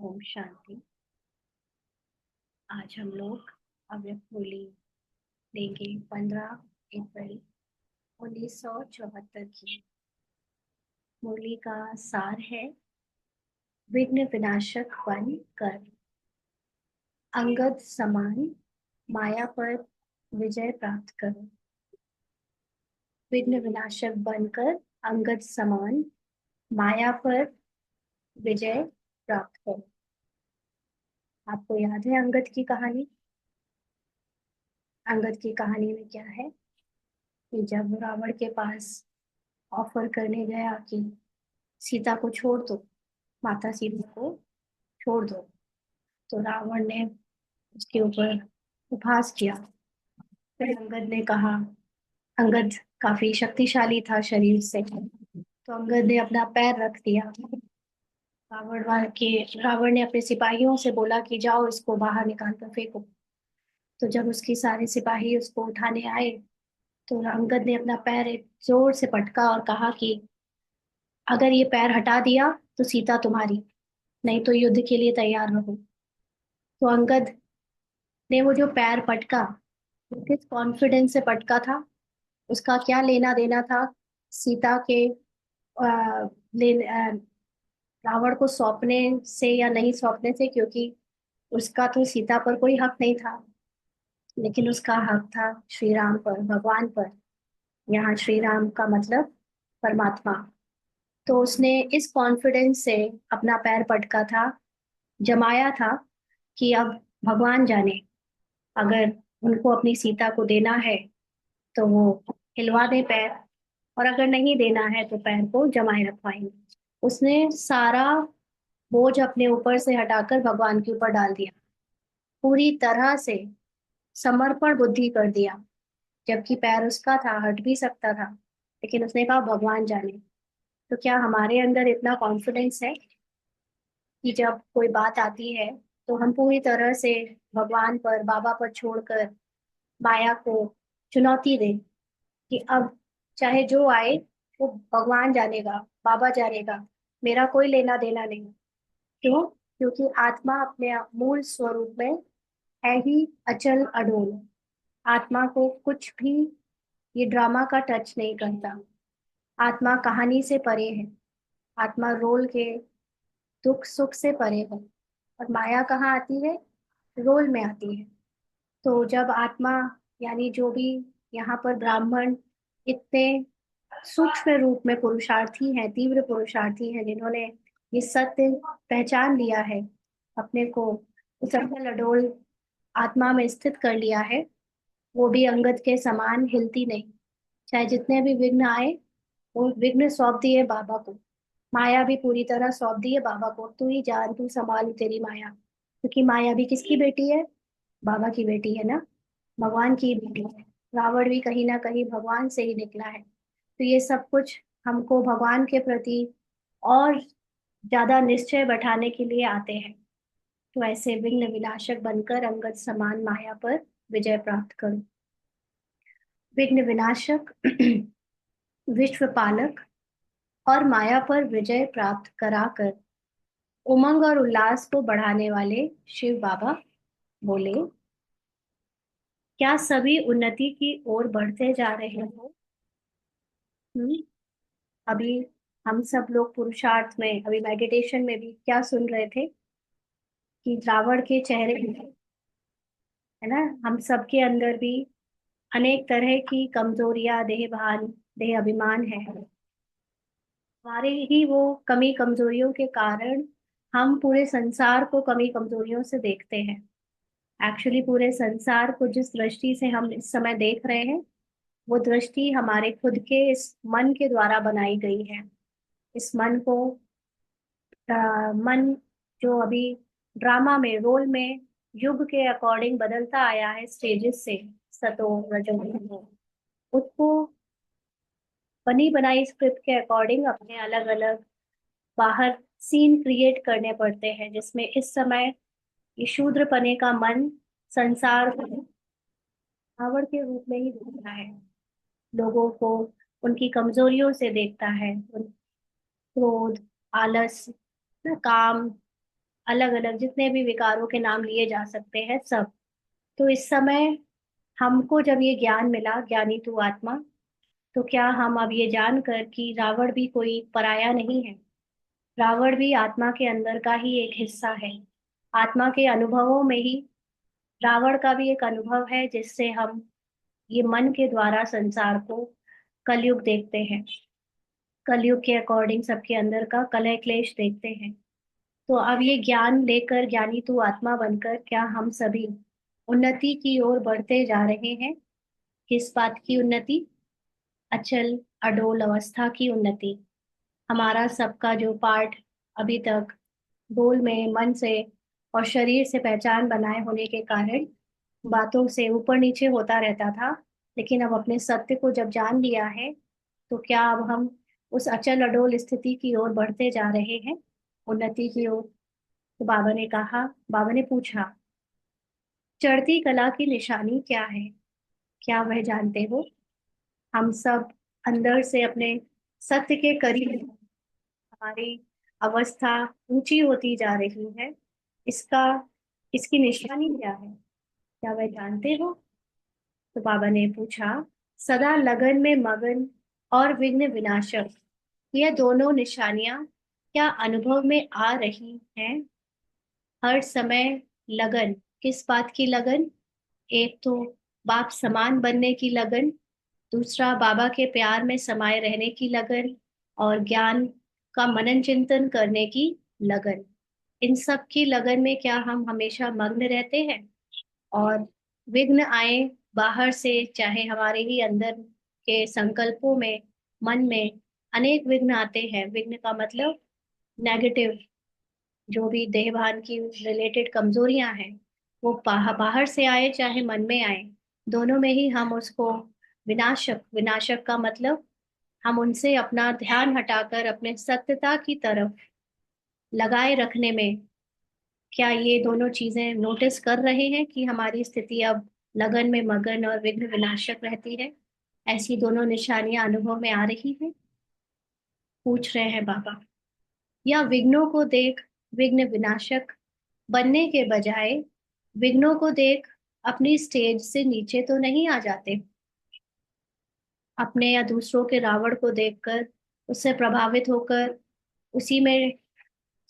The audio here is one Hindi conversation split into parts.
ओम शांति। आज हम लोग अव्यक्त होली देंगे 15 अप्रैल 1974 की। मुरली का सार है, विघ्न विनाशक बन कर अंगद समान माया पर विजय प्राप्त करो। विघ्न विनाशक बनकर अंगद समान माया पर विजय प्राप्त करो। आपको याद है अंगद की कहानी? अंगद की कहानी में क्या है कि जब रावण के पास ऑफर करने गया कि सीता को छोड़ दो, माता सीता को छोड़ दो, तो रावण ने उसके ऊपर उपहास किया। फिर अंगद ने कहा, अंगद काफी शक्तिशाली था शरीर से, तो अंगद ने अपना पैर रख दिया। रावण ने अपने सिपाहियों से बोला कि जाओ इसको बाहर निकाल कर फेंको। तो जब उसके सारे सिपाही उसको उठाने आए, तो अंगद ने अपना पैर एक जोर से पटका और कहा कि अगर ये पैर हटा दिया तो सीता तुम्हारी, नहीं तो युद्ध के लिए तैयार रहो। तो अंगद ने वो जो पैर पटका, वो किस कॉन्फिडेंस से पटका था, उसका क्या लेना देना था सीता के आ, ले रावण को सौंपने से या नहीं सौंपने से, क्योंकि उसका तो सीता पर कोई हक नहीं था, लेकिन उसका हक था श्री राम पर, भगवान पर। यहाँ श्री राम का मतलब परमात्मा। तो उसने इस कॉन्फिडेंस से अपना पैर पटका था, जमाया था कि अब भगवान जाने, अगर उनको अपनी सीता को देना है तो वो हिलवा दे पैर, और अगर नहीं देना है तो पैर को जमाए रखवाएंगे। उसने सारा बोझ अपने ऊपर से हटाकर भगवान के ऊपर डाल दिया, पूरी तरह से समर्पण बुद्धि कर दिया। जबकि पैर उसका था, हट भी सकता था, लेकिन उसने कहा भगवान जाने। तो क्या हमारे अंदर इतना कॉन्फिडेंस है कि जब कोई बात आती है तो हम पूरी तरह से भगवान पर, बाबा पर छोड़कर माया को चुनौती दें कि अब चाहे जो आए वो भगवान जानेगा, बाबा जानेगा, मेरा कोई लेना देना नहीं। क्यों? क्योंकि आत्मा अपने मूल स्वरूप में है ही अचल अडोल। आत्मा को कुछ भी ये ड्रामा का टच नहीं करता। आत्मा कहानी से परे है। आत्मा रोल के दुख सुख से परे है। और माया कहाँ आती है? रोल में आती है। तो जब आत्मा, यानी जो भी यहाँ पर ब्राह्मण इतने सूक्ष्म रूप में पुरुषार्थी हैं, तीव्र पुरुषार्थी हैं, जिन्होंने ये सत्य पहचान लिया है, अपने को उस अटल अडोल आत्मा में स्थित कर लिया है, वो भी अंगद के समान हिलती नहीं। चाहे जितने भी विघ्न आए, वो विघ्न सौंप दिए बाबा को। माया भी पूरी तरह सौंप दी है बाबा को, तू ही जान, तू संभाल तेरी माया। क्योंकि माया भी किसकी बेटी है? बाबा की बेटी है ना, भगवान की बेटी है। रावण भी कहीं ना कहीं भगवान से ही निकला है। तो ये सब कुछ हमको भगवान के प्रति और ज्यादा निश्चय बैठाने के लिए आते हैं। तो ऐसे विघ्न विनाशक बनकर अंगद समान माया पर विजय प्राप्त करो। विघ्न विनाशक विश्व पालक और माया पर विजय प्राप्त कराकर उमंग और उल्लास को बढ़ाने वाले शिव बाबा बोले, क्या सभी उन्नति की ओर बढ़ते जा रहे हो? हम्म? अभी हम सब लोग पुरुषार्थ में, अभी मेडिटेशन में भी क्या सुन रहे थे कि रावण के चेहरे पे, है ना, हम सबके अंदर भी अनेक तरह की कमजोरियां, देह भान, देह अभिमान है। हमारे ही वो कमी कमजोरियों के कारण हम पूरे संसार को कमी कमजोरियों से देखते हैं। एक्चुअली पूरे संसार को जिस दृष्टि से हम इस समय देख रहे हैं, वो दृष्टि हमारे खुद के इस मन के द्वारा बनाई गई है। इस मन को मन जो अभी ड्रामा में, रोल में, युग के अकॉर्डिंग बदलता आया है स्टेजेस से, सतो रजो तमो, उसको बनी बनाई स्क्रिप्ट के अकॉर्डिंग अपने अलग अलग बाहर सीन क्रिएट करने पड़ते हैं, जिसमें इस समय ये शूद्रपने का मन संसार को रावण के रूप में ही देखता है। लोगों को उनकी कमजोरियों से देखता है, क्रोध, आलस, काम, अलग अलग जितने भी विकारों के नाम लिए जा सकते हैं सब। तो इस समय हमको जब ये ज्ञान मिला, ज्ञानी तू आत्मा, तो क्या हम अब ये जानकर कि रावण भी कोई पराया नहीं है, रावण भी आत्मा के अंदर का ही एक हिस्सा है। आत्मा के अनुभवों में ही रावण का भी एक अनुभव है, जिससे हम ये मन के द्वारा संसार को कलयुग देखते हैं। कलयुग के अकॉर्डिंग सबके अंदर का कलह क्लेश देखते हैं। तो अब ये ज्ञान लेकर ज्ञानी तू आत्मा बनकर क्या हम सभी उन्नति की ओर बढ़ते जा रहे हैं? किस बात की उन्नति? अचल अडोल अवस्था की उन्नति। हमारा सबका जो पार्ट अभी तक गोल में मन से और शरीर से पहचान बनाए होने के कारण बातों से ऊपर नीचे होता रहता था, लेकिन अब अपने सत्य को जब जान लिया है, तो क्या अब हम उस अचल अडोल स्थिति की ओर बढ़ते जा रहे हैं, उन्नति की ओर? तो बाबा ने कहा, बाबा ने पूछा, चढ़ती कला की निशानी क्या है? क्या वह जानते हो? हम सब अंदर से अपने सत्य के करीब हैं। हमारी अवस्था ऊंची होती जा रही है। इसका इसकी निशानी क्या है? क्या वह जानते हो? तो बाबा ने पूछा, सदा लगन में मगन और विघ्न विनाशक, यह दोनों निशानियां क्या अनुभव में आ रही हैं? हर समय लगन। किस बात की लगन? एक तो बाप समान बनने की लगन, दूसरा बाबा के प्यार में समाये रहने की लगन, और ज्ञान का मनन चिंतन करने की लगन। इन सब की लगन में क्या हम हमेशा मग्न रहते हैं? और विघ्न आए बाहर से, चाहे हमारे ही अंदर के संकल्पों में, मन में अनेक विघ्न आते हैं। विघ्न का मतलब नेगेटिव, जो भी देहभान की रिलेटेड कमजोरियां हैं, वो बाहर से आए चाहे मन में आए, दोनों में ही हम उसको विनाशक, विनाशक का मतलब हम उनसे अपना ध्यान हटाकर अपने सत्यता की तरफ लगाए रखने में, क्या ये दोनों चीजें नोटिस कर रहे हैं कि हमारी स्थिति अब लगन में मगन और विघ्न विनाशक रहती है? ऐसी दोनों निशानियां अनुभव में आ रही हैं? पूछ रहे हैं बाबा। या विघ्नों को देख विघ्न विनाशक बनने के बजाय विघ्नों को देख अपनी स्टेज से नीचे तो नहीं आ जाते? अपने या दूसरों के रावण को देखकर उससे प्रभावित होकर उसी में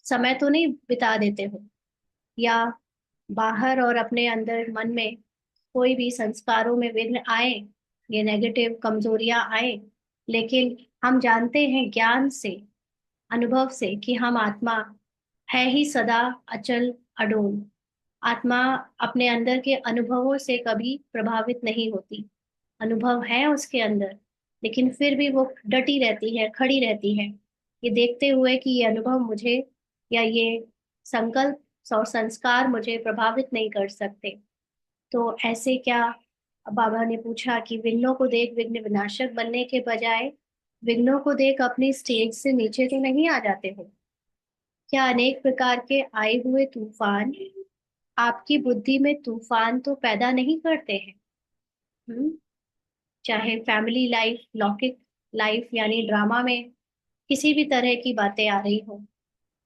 समय तो नहीं बिता देते हो? या बाहर और अपने अंदर मन में कोई भी संस्कारों में विघ्न आए, ये नेगेटिव कमजोरियां आए, लेकिन हम जानते हैं ज्ञान से, अनुभव से कि हम आत्मा है ही सदा अचल अडोल। आत्मा अपने अंदर के अनुभवों से कभी प्रभावित नहीं होती। अनुभव है उसके अंदर, लेकिन फिर भी वो डटी रहती है, खड़ी रहती है, ये देखते हुए कि ये अनुभव मुझे या ये संकल्प और संस्कार मुझे प्रभावित नहीं कर सकते। तो ऐसे क्या? बाबा ने पूछा कि विघ्नों को देख विघ्न विनाशक बनने के बजाय विघ्नों को देख अपनी स्टेज से नीचे तो नहीं आ जाते हो? क्या अनेक प्रकार के आए हुए तूफान आपकी बुद्धि में तूफान तो पैदा नहीं करते हैं? हम्म? चाहे फैमिली लाइफ, लौकिक लाइफ यानी ड्रामा में किसी भी तरह की बातें आ रही हो,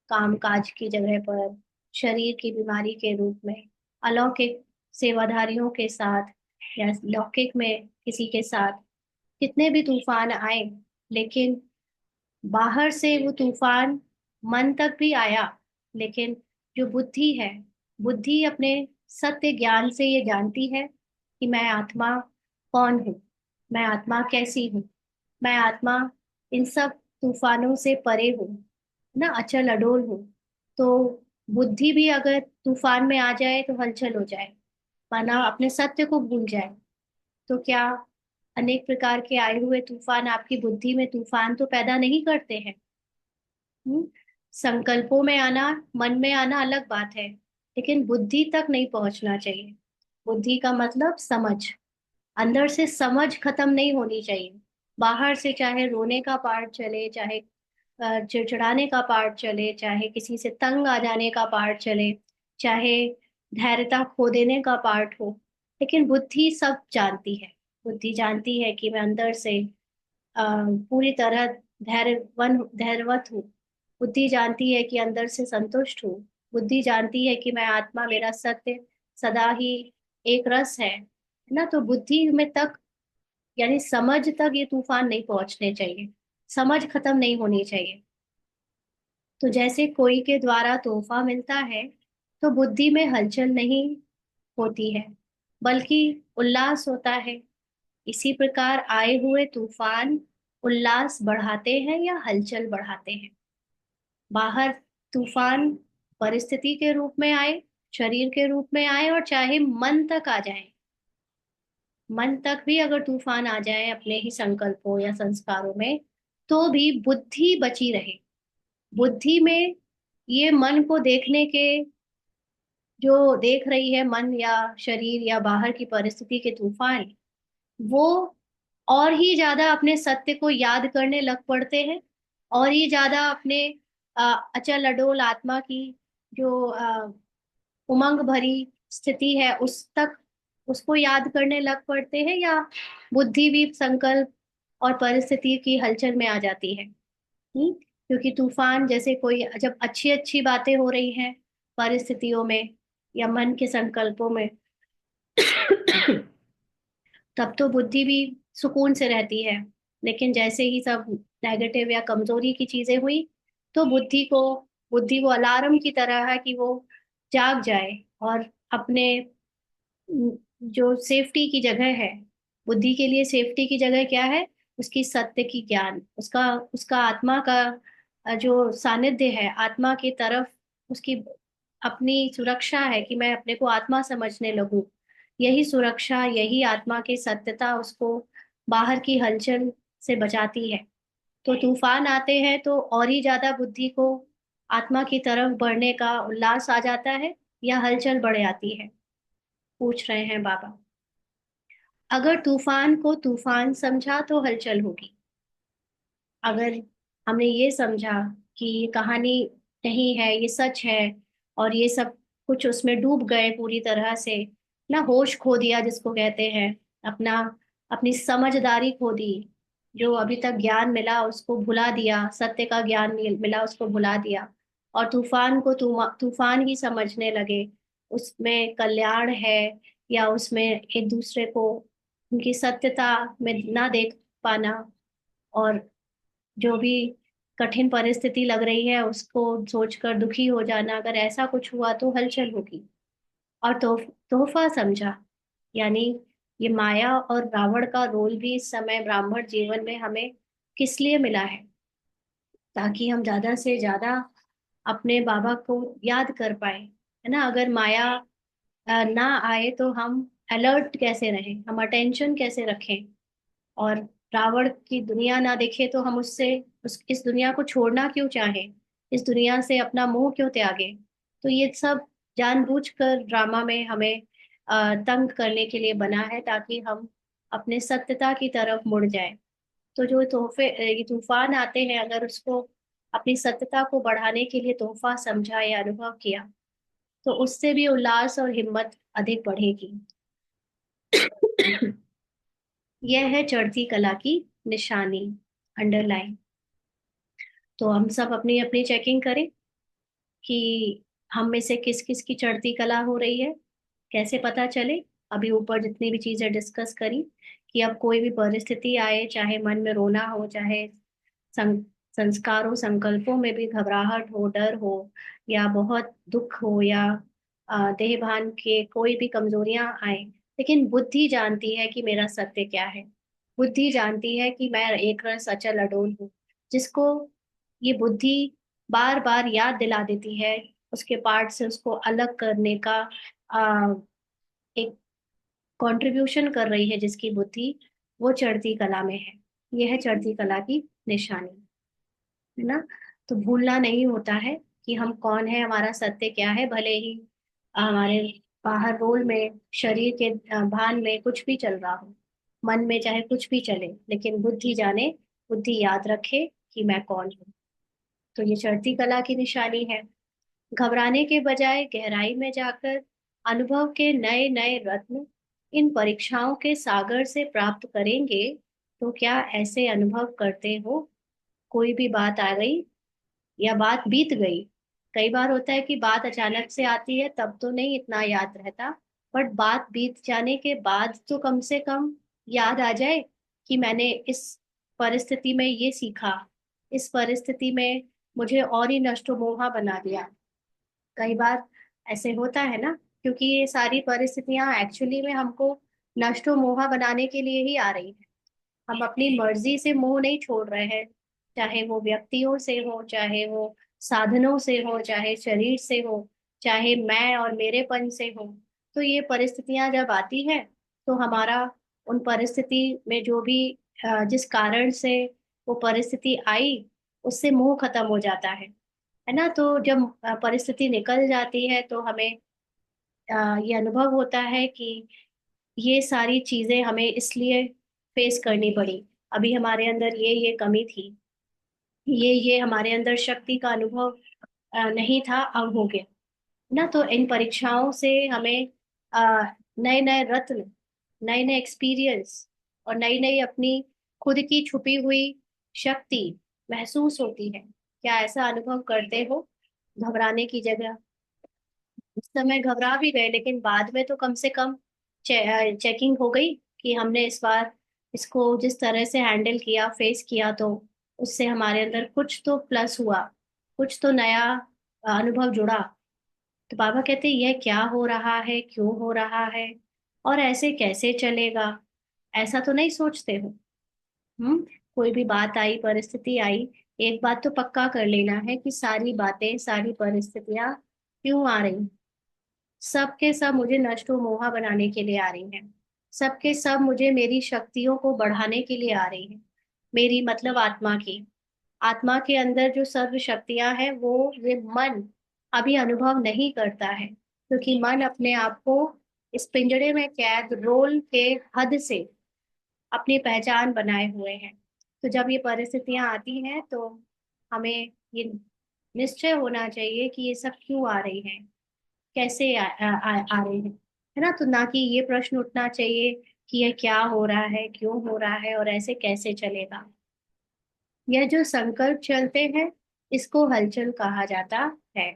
काम काज की जगह पर, शरीर की बीमारी के रूप में, अलौकिक सेवाधारियों के साथ या लौकिक में किसी के साथ, कितने भी तूफान आए, लेकिन बाहर से वो तूफान मन तक भी आया, लेकिन जो बुद्धि है, बुद्धि अपने सत्य ज्ञान से ये जानती है कि मैं आत्मा कौन हूँ, मैं आत्मा कैसी हूँ, मैं आत्मा इन सब तूफानों से परे हूँ ना, अचल अडोल हूँ। तो बुद्धि भी अगर तूफान में आ जाए तो हलचल हो जाए, माना अपने सत्य को भूल जाए, तो क्या अनेक प्रकार के आए हुए तूफान आपकी बुद्धि में तूफान तो पैदा नहीं करते हैं? हम्म? संकल्पों में आना, मन में आना अलग बात है, लेकिन बुद्धि तक नहीं पहुंचना चाहिए। बुद्धि का मतलब समझ, अंदर से समझ खत्म नहीं होनी चाहिए। बाहर से चाहे रोने का पार्ट चले, चाहे चिड़चिड़ाने का पार्ट चले, चाहे किसी से तंग आ जाने का पार्ट चले, चाहे धैर्यता खो देने का पार्ट हो, लेकिन बुद्धि सब जानती है। बुद्धि जानती है कि मैं अंदर से पूरी तरह धैर्यवत हूँ। बुद्धि जानती है कि अंदर से संतुष्ट हूँ। बुद्धि जानती है कि मैं आत्मा, मेरा सत्य सदा ही एक रस है ना। तो बुद्धि में तक, यानी समझ तक ये तूफान नहीं पहुंचने चाहिए, समझ खत्म नहीं होनी चाहिए। तो जैसे कोई के द्वारा तोहफा मिलता है तो बुद्धि में हलचल नहीं होती है, बल्कि उल्लास होता है। इसी प्रकार आए हुए तूफान उल्लास बढ़ाते हैं या हलचल बढ़ाते हैं। बाहर तूफान परिस्थिति के रूप में आए, शरीर के रूप में आए, और चाहे मन तक आ जाए, मन तक भी अगर तूफान आ जाए अपने ही संकल्पों या संस्कारों में, तो भी बुद्धि बची रहे। बुद्धि में ये मन को देखने के, जो देख रही है मन या शरीर या बाहर की परिस्थिति के तूफान, वो और ही ज्यादा अपने सत्य को याद करने लग पड़ते हैं, और ही ज्यादा अपने अचल अडोल आत्मा की जो उमंग भरी स्थिति है उस तक, उसको याद करने लग पड़ते हैं, या बुद्धि भी संकल्प और परिस्थिति की हलचल में आ जाती है। क्योंकि तूफान जैसे कोई, जब अच्छी अच्छी बातें हो रही हैं परिस्थितियों में या मन के संकल्पों में, तब तो बुद्धि भी सुकून से रहती है। लेकिन जैसे ही सब नेगेटिव या कमजोरी की चीजें हुई, तो बुद्धि वो अलार्म की तरह है कि वो जाग जाए और अपने जो सेफ्टी की जगह है, बुद्धि के लिए सेफ्टी की जगह क्या है? उसकी सत्य की ज्ञान, उसका उसका आत्मा का जो सानिध्य है, आत्मा की तरफ उसकी अपनी सुरक्षा है कि मैं अपने को आत्मा समझने लगूं। यही सुरक्षा, यही आत्मा की सत्यता उसको बाहर की हलचल से बचाती है। तो तूफान आते हैं तो और ही ज्यादा बुद्धि को आत्मा की तरफ बढ़ने का उल्लास आ जाता है, या हलचल बढ़ जाती है? पूछ रहे हैं बाबा। अगर तूफान को तूफान समझा तो हलचल होगी। अगर हमने ये समझा कि ये कहानी नहीं है, ये सच है, और ये सब कुछ उसमें डूब गए पूरी तरह से, ना होश खो दिया जिसको कहते हैं, अपना अपनी समझदारी खो दी, जो अभी तक ज्ञान मिला उसको भुला दिया, सत्य का ज्ञान मिला उसको भुला दिया, और तूफान को तूफान ही समझने लगे, उसमें कल्याण है या उसमें एक दूसरे को उनकी सत्यता में ना देख पाना, और जो भी कठिन परिस्थिति लग रही है उसको सोचकर दुखी हो जाना, अगर ऐसा कुछ हुआ तो हलचल होगी। और तोहफा समझा, यानी ये माया और रावण का रोल भी इस समय ब्राह्मण जीवन में हमें किस लिए मिला है? ताकि हम ज्यादा से ज्यादा अपने बाबा को याद कर पाए, है ना। अगर माया ना आए तो हम अलर्ट कैसे रहें, हम अटेंशन कैसे रखें? और रावण की दुनिया ना देखे तो हम इस दुनिया को छोड़ना क्यों चाहें, इस दुनिया से अपना मोह क्यों त्यागे? तो ये सब जानबूझकर ड्रामा में हमें तंग करने के लिए बना है, ताकि हम अपने सत्यता की तरफ मुड़ जाए। तो जो ये तूफान आते हैं, अगर उसको अपनी सत्यता को बढ़ाने के लिए तोहफा समझा या अनुभव किया, तो उससे भी उल्लास और हिम्मत अधिक बढ़ेगी। यह है चढ़ती कला की निशानी, अंडरलाइन। तो हम सब अपनी अपनी चेकिंग करें कि हम में से किस किस की चढ़ती कला हो रही है। कैसे पता चले? अभी ऊपर जितनी भी चीजें डिस्कस करी, कि अब कोई भी परिस्थिति आए, चाहे मन में रोना हो, चाहे सं, संस्कारों संकल्पों में भी घबराहट हो, डर हो, या बहुत दुख हो, या देह भान के कोई भी कमजोरियां आए, लेकिन बुद्धि जानती है कि मेरा सत्य क्या है। बुद्धि जानती है कि मैं एक रस अचल अडोल हूँ। जिसको ये बुद्धि बार बार याद दिला देती है, उसके पार्ट से उसको अलग करने का एक कंट्रीब्यूशन कर रही है जिसकी बुद्धि, वो चढ़ती कला में है। यह है चढ़ती कला की निशानी, है ना। तो भूलना नहीं होता है कि हम कौन है, हमारा सत्य क्या है। भले ही हमारे बाहर रोल में, शरीर के भान में कुछ भी चल रहा हो, मन में चाहे कुछ भी चले, लेकिन बुद्धि जाने, बुद्धि याद रखे कि मैं कौन हूँ। तो ये चढ़ती कला की निशानी है। घबराने के बजाय गहराई में जाकर अनुभव के नए नए रत्न इन परीक्षाओं के सागर से प्राप्त करेंगे। तो क्या ऐसे अनुभव करते हो? कोई भी बात आ गई या बात बीत गई, कई बार होता है कि बात अचानक से आती है तब तो नहीं इतना याद रहता, बट बात बीत जाने के बाद तो कम से कम याद आ जाए कि मैंने इस परिस्थिति में ये सीखा, इस परिस्थिति में मुझे और ही नष्टो मोहा बना दिया। कई बार ऐसे होता है ना, क्योंकि ये सारी परिस्थितियां एक्चुअली में हमको नष्टो मोहा बनाने के लिए ही आ रही है। हम अपनी मर्जी से मोह नहीं छोड़ रहे हैं, चाहे वो व्यक्तियों से हो, चाहे वो साधनों से हो, चाहे शरीर से हो, चाहे मैं और मेरेपन से हो। तो ये परिस्थितियां जब आती है तो हमारा उन परिस्थिति में जो भी जिस कारण से वो परिस्थिति आई, उससे मोह खत्म हो जाता है ना। तो जब परिस्थिति निकल जाती है तो हमें ये अनुभव होता है कि ये सारी चीजें हमें इसलिए फेस करनी पड़ी। अभी हमारे अंदर ये कमी थी, ये हमारे अंदर शक्ति का अनुभव नहीं था, अब हो गया ना। तो इन परीक्षाओं से हमें नए नए रत्न, नए नए एक्सपीरियंस और नई नई अपनी खुद की छुपी हुई शक्ति महसूस होती है। क्या ऐसा अनुभव करते हो? घबराने की जगह उस समय घबरा भी गए, लेकिन बाद में तो कम से कम चेकिंग हो गई कि हमने इस बार इसको जिस तरह से हैंडल किया, फेस किया, तो उससे हमारे अंदर कुछ तो प्लस हुआ, कुछ तो नया अनुभव जुड़ा। तो बाबा कहते यह क्या हो रहा है, क्यों हो रहा है, और ऐसे कैसे चलेगा? ऐसा तो नहीं सोचते हो? हम्म। कोई भी बात आई, परिस्थिति आई, एक बात तो पक्का कर लेना है कि सारी बातें, सारी परिस्थितियां क्यों आ रही, सबके सब मुझे नष्टो मोहा बनाने के लिए आ रही हैं। सबके सब मुझे मेरी शक्तियों को बढ़ाने के लिए आ रही हैं। मेरी मतलब आत्मा की, आत्मा के अंदर जो सर्व शक्तियां हैं वो ये मन अभी अनुभव नहीं करता है, क्योंकि मन अपने आप को इस पिंजड़े में कैद रोल के हद से अपनी पहचान बनाए हुए हैं। तो जब ये परिस्थितियां आती हैं तो हमें ये निश्चय होना चाहिए कि ये सब क्यों आ रही हैं, कैसे आ रहे हैं, है ना। तो ना कि ये प्रश्न उठना चाहिए कि ये क्या हो रहा है, क्यों हो रहा है, और ऐसे कैसे चलेगा। यह जो संकल्प चलते हैं, इसको हलचल कहा जाता है।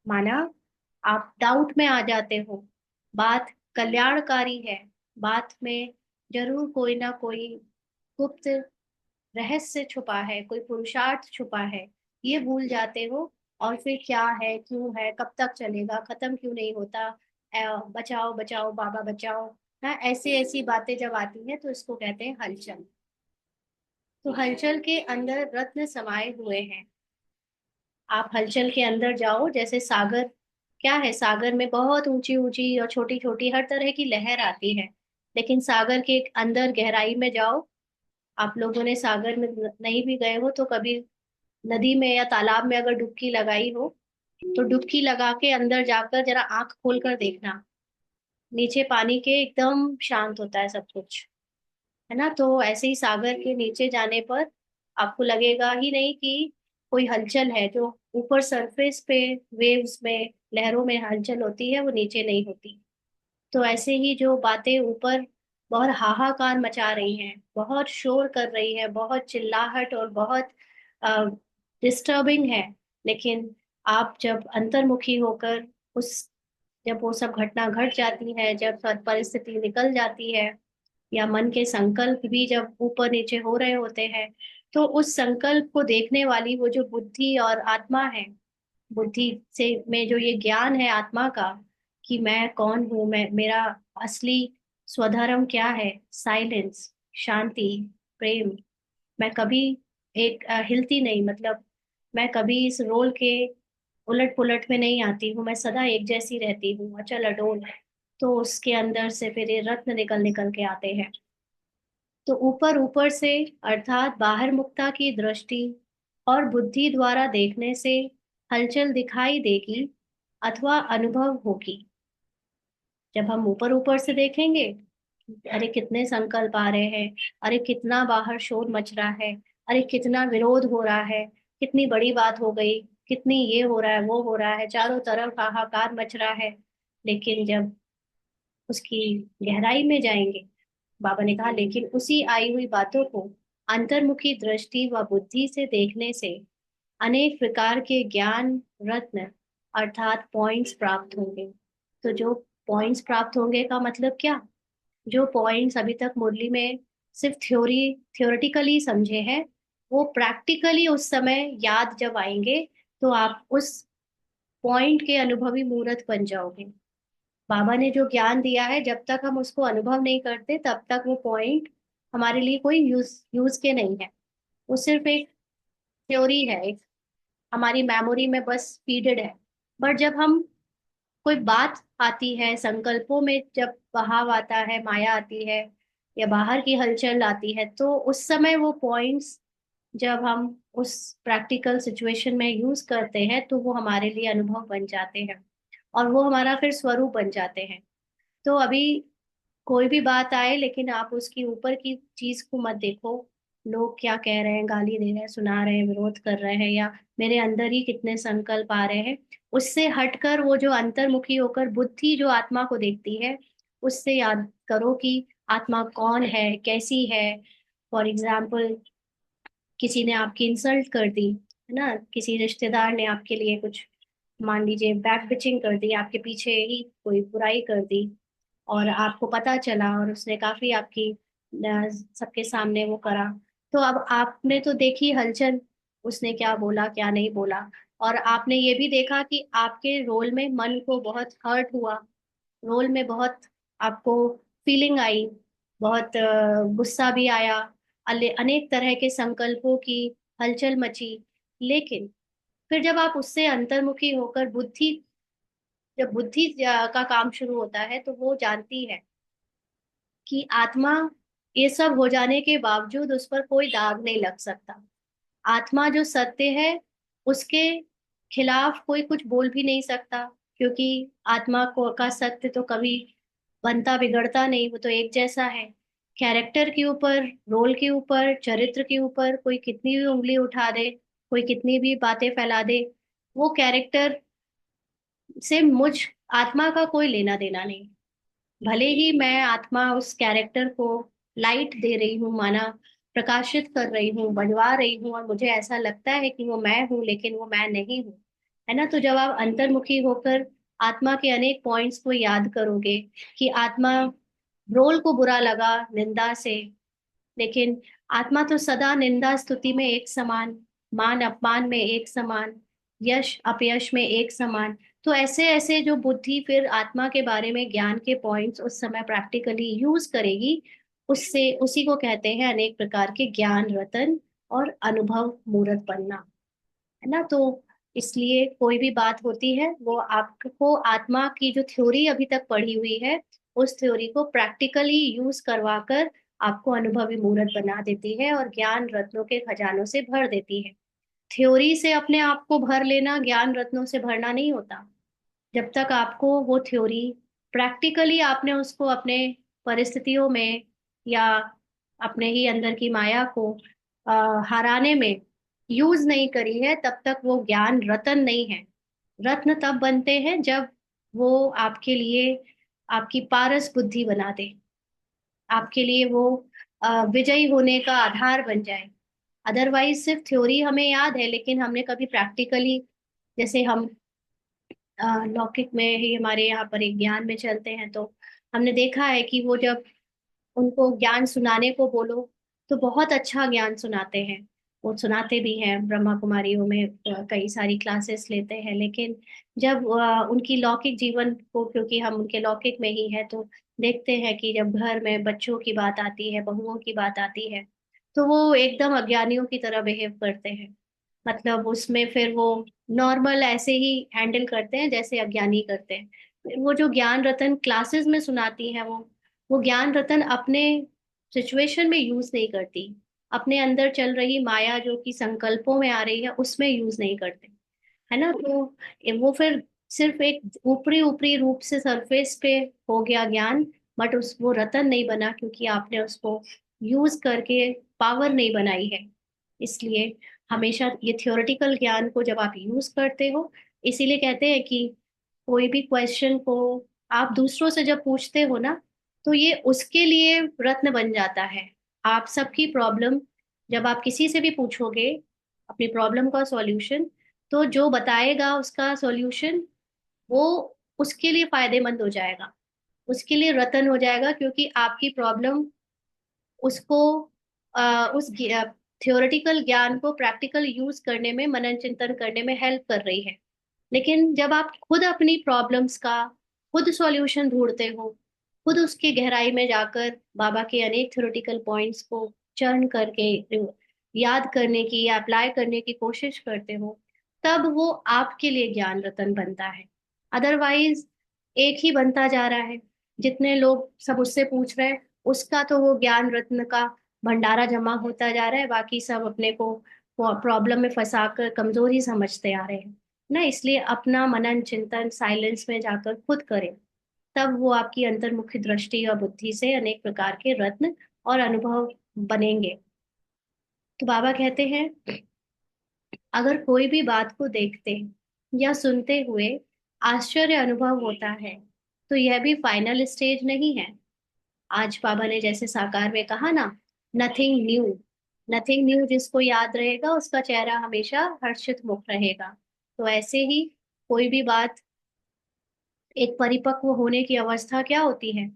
माना आप डाउट में आ जाते हो, बात कल्याणकारी है, बात में जरूर कोई ना कोई गुप्त रहस्य छुपा है, कोई पुरुषार्थ छुपा है, ये भूल जाते हो। और फिर क्या है, क्यों है, कब तक चलेगा, खत्म क्यों नहीं होता, बचाओ बचाओ बाबा बचाओ, ना ऐसी ऐसी बातें जब आती हैं तो इसको कहते हैं हलचल। तो हलचल के अंदर रत्न समाये हुए हैं। आप हलचल के अंदर जाओ, जैसे सागर, क्या है, सागर में बहुत ऊंची ऊंची और छोटी छोटी हर तरह की लहर आती है, लेकिन सागर के अंदर गहराई में जाओ। आप लोगों ने सागर में नहीं भी गए हो तो कभी नदी में या तालाब में अगर डुबकी लगाई हो, तो डुबकी लगा के अंदर जाकर जरा आंख खोल कर देखना, नीचे पानी के एकदम शांत होता है सब कुछ, है ना। तो ऐसे ही सागर के नीचे जाने पर आपको लगेगा ही नहीं कि कोई हलचल है। जो ऊपर सरफेस पे वेव्स में, लहरों में हलचल होती है, वो नीचे नहीं होती। तो ऐसे ही जो बातें ऊपर बहुत हाहाकार मचा रही हैं, बहुत शोर कर रही है, बहुत चिल्लाहट और बहुत डिस्टर्बिंग है, लेकिन आप जब अंतर्मुखी होकर उस, जब वो सब घटना घट जाती है, जब सब परिस्थिति निकल जाती है, या मन के संकल्प भी जब ऊपर नीचे हो रहे होते हैं, तो उस संकल्प को देखने वाली वो जो बुद्धि और आत्मा है, बुद्धि से में जो ये ज्ञान है आत्मा का, कि मैं कौन हूँ, मैं, मेरा असली स्वधर्म क्या है, साइलेंस, शांति, प्रेम। मैं कभी एक हिलती नहीं, मतलब मैं कभी इस रोल के उलट पुलट में नहीं आती हूँ, मैं सदा एक जैसी रहती हूँ, अचल अडोल। तो उसके अंदर से फिर ये रत्न निकल निकल के आते हैं। तो ऊपर ऊपर से, अर्थात बाहर मुक्ता की दृष्टि और बुद्धि द्वारा देखने से हलचल दिखाई देगी अथवा अनुभव होगी। जब हम ऊपर ऊपर से देखेंगे, अरे कितने संकल्प आ रहे हैं, अरे कितना बाहर शोर मच रहा है, अरे कितना विरोध हो रहा है, कितनी बड़ी बात हो गई, कितनी ये हो रहा है, वो हो रहा है, चारों तरफ हाहाकार मच रहा है। लेकिन जब उसकी गहराई में जाएंगे, बाबा ने कहा, लेकिन उसी आई हुई बातों को अंतर्मुखी दृष्टि व बुद्धि से देखने से अनेक प्रकार के ज्ञान रत्न अर्थात पॉइंट्स प्राप्त होंगे। तो जो पॉइंट्स प्राप्त होंगे का मतलब क्या? जो पॉइंट्स अभी तक मुरली में सिर्फ थ्योरेटिकली समझे हैं, वो प्रैक्टिकली उस समय याद जब आएंगे तो आप उस पॉइंट के अनुभवी मूर्त बन जाओगे। बाबा ने जो ज्ञान दिया है, जब तक हम उसको अनुभव नहीं करते तब तक वो पॉइंट हमारे लिए कोई यूज यूज के नहीं है। वो सिर्फ एक थ्योरी है, एक हमारी मेमोरी में बस फीडेड है। बट जब हम कोई बात आती है संकल्पों में, जब बहाव आता है, माया आती है या बाहर की हलचल आती है, तो उस समय वो पॉइंट्स जब हम उस प्रैक्टिकल सिचुएशन में यूज करते हैं तो वो हमारे लिए अनुभव बन जाते हैं और वो हमारा फिर स्वरूप बन जाते हैं। तो अभी कोई भी बात आए, लेकिन आप उसकी ऊपर की चीज को मत देखो। लोग क्या कह रहे हैं, गाली दे रहे हैं, सुना रहे हैं, विरोध कर रहे हैं, या मेरे अंदर ही कितने संकल्प आ रहे हैं। उससे हटकर वो जो अंतर्मुखी होकर बुद्धि जो आत्मा को देखती है, उससे याद करो कि आत्मा कौन है, कैसी है। फॉर एग्जाम्पल, किसी ने आपकी इंसल्ट कर दी, है ना, किसी रिश्तेदार ने आपके लिए कुछ, मान लीजिए बैक बिचिंग कर दी, आपके पीछे ही कोई बुराई कर दी, और आपको पता चला और उसने काफी आपकी सबके सामने वो करा। तो अब आपने तो देखी हलचल, उसने क्या बोला क्या नहीं बोला, और आपने ये भी देखा कि आपके रोल में मन को बहुत हर्ट हुआ, रोल में बहुत आपको फीलिंग आई, बहुत गुस्सा भी आया, अनेक तरह के संकल्पों की हलचल मची। लेकिन फिर जब आप उससे अंतर्मुखी होकर बुद्धि, जब बुद्धि का काम शुरू होता है, तो वो जानती है कि आत्मा, ये सब हो जाने के बावजूद उस पर कोई दाग नहीं लग सकता। आत्मा जो सत्य है, उसके खिलाफ कोई कुछ बोल भी नहीं सकता, क्योंकि आत्मा को का सत्य तो कभी बनता बिगड़ता नहीं, वो तो एक जैसा है। कैरेक्टर के ऊपर, रोल के ऊपर, चरित्र के ऊपर कोई कितनी भी उंगली उठा दे, कोई कितनी भी बातें फैला दे, वो कैरेक्टर से मुझ आत्मा का कोई लेना देना नहीं। भले ही मैं आत्मा उस कैरेक्टर को लाइट दे रही हूँ, माना प्रकाशित कर रही हूँ, बनवा रही हूँ, और मुझे ऐसा लगता है कि वो मैं हूँ, लेकिन वो मैं नहीं हूँ, है ना। तो जब आप अंतर्मुखी होकर आत्मा के अनेक पॉइंट्स को याद करोगे कि आत्मा, रोल को बुरा लगा निंदा से, लेकिन आत्मा तो सदा निंदा स्तुति में एक समान, मान अपमान में एक समान, यश अपयश में एक समान। तो ऐसे ऐसे जो बुद्धि फिर आत्मा के बारे में ज्ञान के पॉइंट्स उस समय प्रैक्टिकली यूज करेगी, उससे उसी को कहते हैं अनेक प्रकार के ज्ञान रतन और अनुभव मूर्त बनना, है ना। तो इसलिए कोई भी बात होती है, वो आपको आत्मा की जो थ्योरी अभी तक पढ़ी हुई है, उस थ्योरी को प्रैक्टिकली यूज करवा कर आपको अनुभवी मूर्त बना देती है और ज्ञान रत्नों के खजानों से भर देती है। थ्योरी से अपने आप को भर लेना ज्ञान रत्नों से भरना नहीं होता। जब तक आपको वो थ्योरी प्रैक्टिकली आपने उसको अपने परिस्थितियों में या अपने ही अंदर की माया को हराने में यूज नहीं करी है, तब तक वो ज्ञान रतन नहीं है। रत्न तब बनते हैं जब वो आपके लिए आपकी पारस बुद्धि बना दे, आपके लिए वो विजयी होने का आधार बन जाए। अदरवाइज सिर्फ थ्योरी हमें याद है, लेकिन हमने कभी प्रैक्टिकली, जैसे हम लौकिक में ही हमारे यहाँ पर एक ज्ञान में चलते हैं, तो हमने देखा है कि वो जब उनको ज्ञान सुनाने को बोलो तो बहुत अच्छा ज्ञान सुनाते हैं। वो सुनाते भी हैं, ब्रह्मा कुमारियों में कई सारी क्लासेस लेते हैं, लेकिन जब उनकी लौकिक जीवन को, क्योंकि हम उनके लौकिक में ही है, तो देखते हैं कि जब घर में बच्चों की बात आती है, बहुओं की बात आती है, तो वो एकदम अज्ञानियों की तरह बिहेव करते हैं। मतलब उसमें फिर वो नॉर्मल ऐसे ही हैंडल करते हैं जैसे अज्ञानी करते हैं। फिर वो जो ज्ञान रतन क्लासेस में सुनाती हैं, वो ज्ञान रतन अपने सिचुएशन में यूज नहीं करती, अपने अंदर चल रही माया जो कि संकल्पों में आ रही है उसमें यूज नहीं करते, है ना। तो वो फिर सिर्फ एक ऊपरी ऊपरी रूप से सरफेस पे हो गया ज्ञान, बट उस वो रतन नहीं बना, क्योंकि आपने उसको यूज करके पावर नहीं बनाई है। इसलिए हमेशा ये थ्योरेटिकल ज्ञान को जब आप यूज करते हो, इसीलिए कहते हैं कि कोई भी क्वेश्चन को आप दूसरों से जब पूछते हो ना, तो ये उसके लिए रत्न बन जाता है। आप सबकी प्रॉब्लम जब आप किसी से भी पूछोगे, अपनी प्रॉब्लम का सॉल्यूशन, तो जो बताएगा उसका सॉल्यूशन वो उसके लिए फायदेमंद हो जाएगा, उसके लिए रतन हो जाएगा, क्योंकि आपकी प्रॉब्लम उसको उस थियोरेटिकल ज्ञान को प्रैक्टिकल यूज करने में, मनन चिंतन करने में हेल्प कर रही है। लेकिन जब आप खुद अपनी प्रॉब्लम्स का खुद सॉल्यूशन ढूंढते हो, खुद उसकी गहराई में जाकर बाबा के अनेक थ्योरेटिकल पॉइंट्स को चर्न करके याद करने की या अप्लाई करने की कोशिश करते हो, तब वो आपके लिए ज्ञान रतन बनता है। अदरवाइज एक ही बनता जा रहा है, जितने लोग सब उससे पूछ रहे हैं उसका तो वो ज्ञान रत्न का भंडारा जमा होता जा रहा है, बाकी सब अपने को प्रॉब्लम में फंसाकर कमजोरी समझते आ रहे हैं ना। इसलिए अपना मनन चिंतन साइलेंस में जाकर खुद करें, तब वो आपकी अंतर्मुखी दृष्टि और बुद्धि से अनेक प्रकार के रत्न और अनुभव बनेंगे। तो बाबा कहते हैं, अगर कोई भी बात को देखते या सुनते हुए आश्चर्य अनुभव होता है, तो यह भी फाइनल स्टेज नहीं है। आज बाबा ने जैसे साकार में कहा ना, नथिंग न्यू। नथिंग न्यू जिसको याद रहेगा उसका चेहरा हमेशा हर्षित मुख रहेगा। तो ऐसे ही कोई भी बात, एक परिपक्व होने की अवस्था क्या होती है,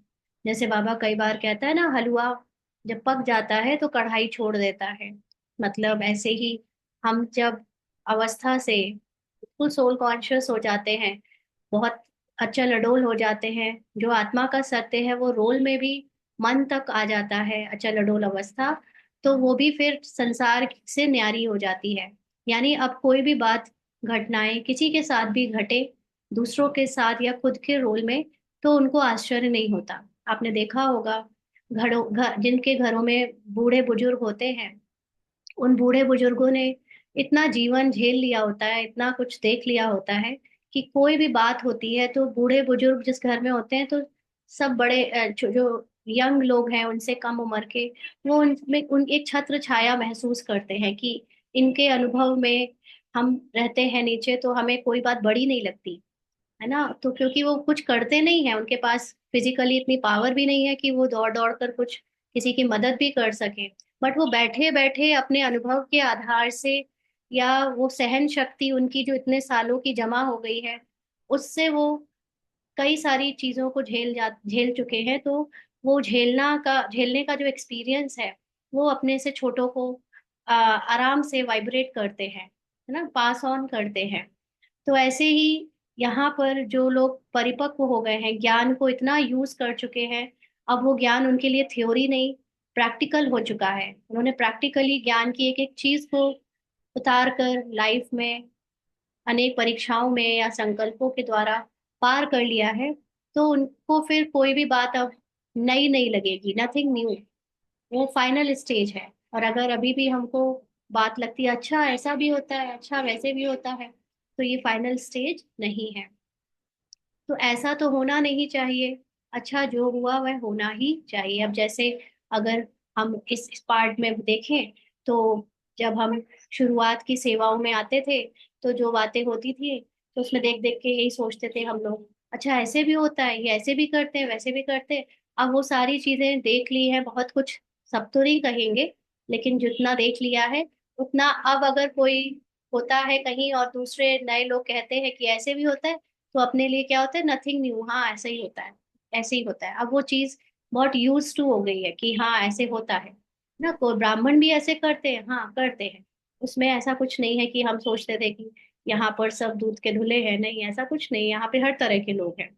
जैसे बाबा कई बार कहता है ना, हलवा जब पक जाता है तो कढ़ाई छोड़ देता है। मतलब ऐसे ही हम जब अवस्था से बिल्कुल सोल कॉन्शियस हो जाते हैं, बहुत अचल अडोल हो जाते हैं, जो आत्मा का सत्य है वो रोल में भी मन तक आ जाता है, अचल अडोल अवस्था, तो वो भी फिर संसार से न्यारी हो जाती है। यानी अब कोई भी बात, घटनाएं किसी के साथ भी घटे, दूसरों के साथ या खुद के रोल में, तो उनको आश्चर्य नहीं होता। आपने देखा होगा, जिनके घरों में बूढ़े बुजुर्ग होते हैं, उन बूढ़े बुजुर्गों ने इतना जीवन झेल लिया होता है, इतना कुछ देख लिया होता है, कि कोई भी बात होती है तो बूढ़े बुजुर्ग जिस घर में होते हैं, तो सब बड़े जो यंग लोग हैं उनसे कम उम्र के, वो उनमें उन एक छत्र छाया महसूस करते हैं कि इनके अनुभव में हम रहते हैं नीचे, तो हमें कोई बात बड़ी नहीं लगती है ना। तो क्योंकि वो कुछ करते नहीं है, उनके पास फिजिकली इतनी पावर भी नहीं है कि वो दौड़ दौड़ कर कुछ किसी की मदद भी कर सके, बट वो बैठे बैठे अपने अनुभव के आधार से, या वो सहन शक्ति उनकी जो इतने सालों की जमा हो गई है, उससे वो कई सारी चीजों को झेल चुके हैं। तो वो झेलने का जो एक्सपीरियंस है, वो अपने से छोटों को आराम से वाइब्रेट करते हैं, है ना, पास ऑन करते हैं। तो ऐसे ही यहाँ पर जो लोग परिपक्व हो गए हैं, ज्ञान को इतना यूज कर चुके हैं, अब वो ज्ञान उनके लिए थ्योरी नहीं, प्रैक्टिकल हो चुका है। उन्होंने प्रैक्टिकली ज्ञान की एक एक चीज को उतार कर लाइफ में अनेक परीक्षाओं में या संकल्पों के द्वारा पार कर लिया है। तो उनको फिर कोई भी बात अब नई नहीं लगेगी, नथिंग न्यू। वो फाइनल स्टेज है। और अगर अभी भी हमको बात लगती है अच्छा ऐसा भी होता है, अच्छा वैसे भी होता है, तो ये फाइनल स्टेज नहीं है। तो ऐसा तो होना नहीं चाहिए। अच्छा जो हुआ वह होना ही चाहिए। अब जैसे अगर हम इस पार्ट में देखें, तो जब हम शुरुआत की सेवाओं में आते थे, तो जो बातें होती थी, तो उसमें देख देख के यही सोचते थे हम लोग, अच्छा ऐसे भी होता है, ये ऐसे भी करते हैं, वैसे भी करते हैं। अब वो सारी चीजें देख ली हैं, बहुत कुछ सब तो नहीं कहेंगे, लेकिन जितना देख लिया है उतना, अब अगर कोई होता है कहीं और दूसरे नए लोग कहते हैं कि ऐसे भी होता है, तो अपने लिए क्या होता है, नथिंग न्यू, हाँ ऐसे ही होता है, ऐसे ही होता है। अब वो चीज बहुत यूज टू हो गई है कि हाँ ऐसे होता है ना। कोई ब्राह्मण भी ऐसे करते हैं, हाँ करते हैं, उसमें ऐसा कुछ नहीं है कि हम सोचते थे कि यहाँ पर सब दूध के धुले हैं, नहीं ऐसा कुछ नहीं, यहाँ पे हर तरह के लोग हैं।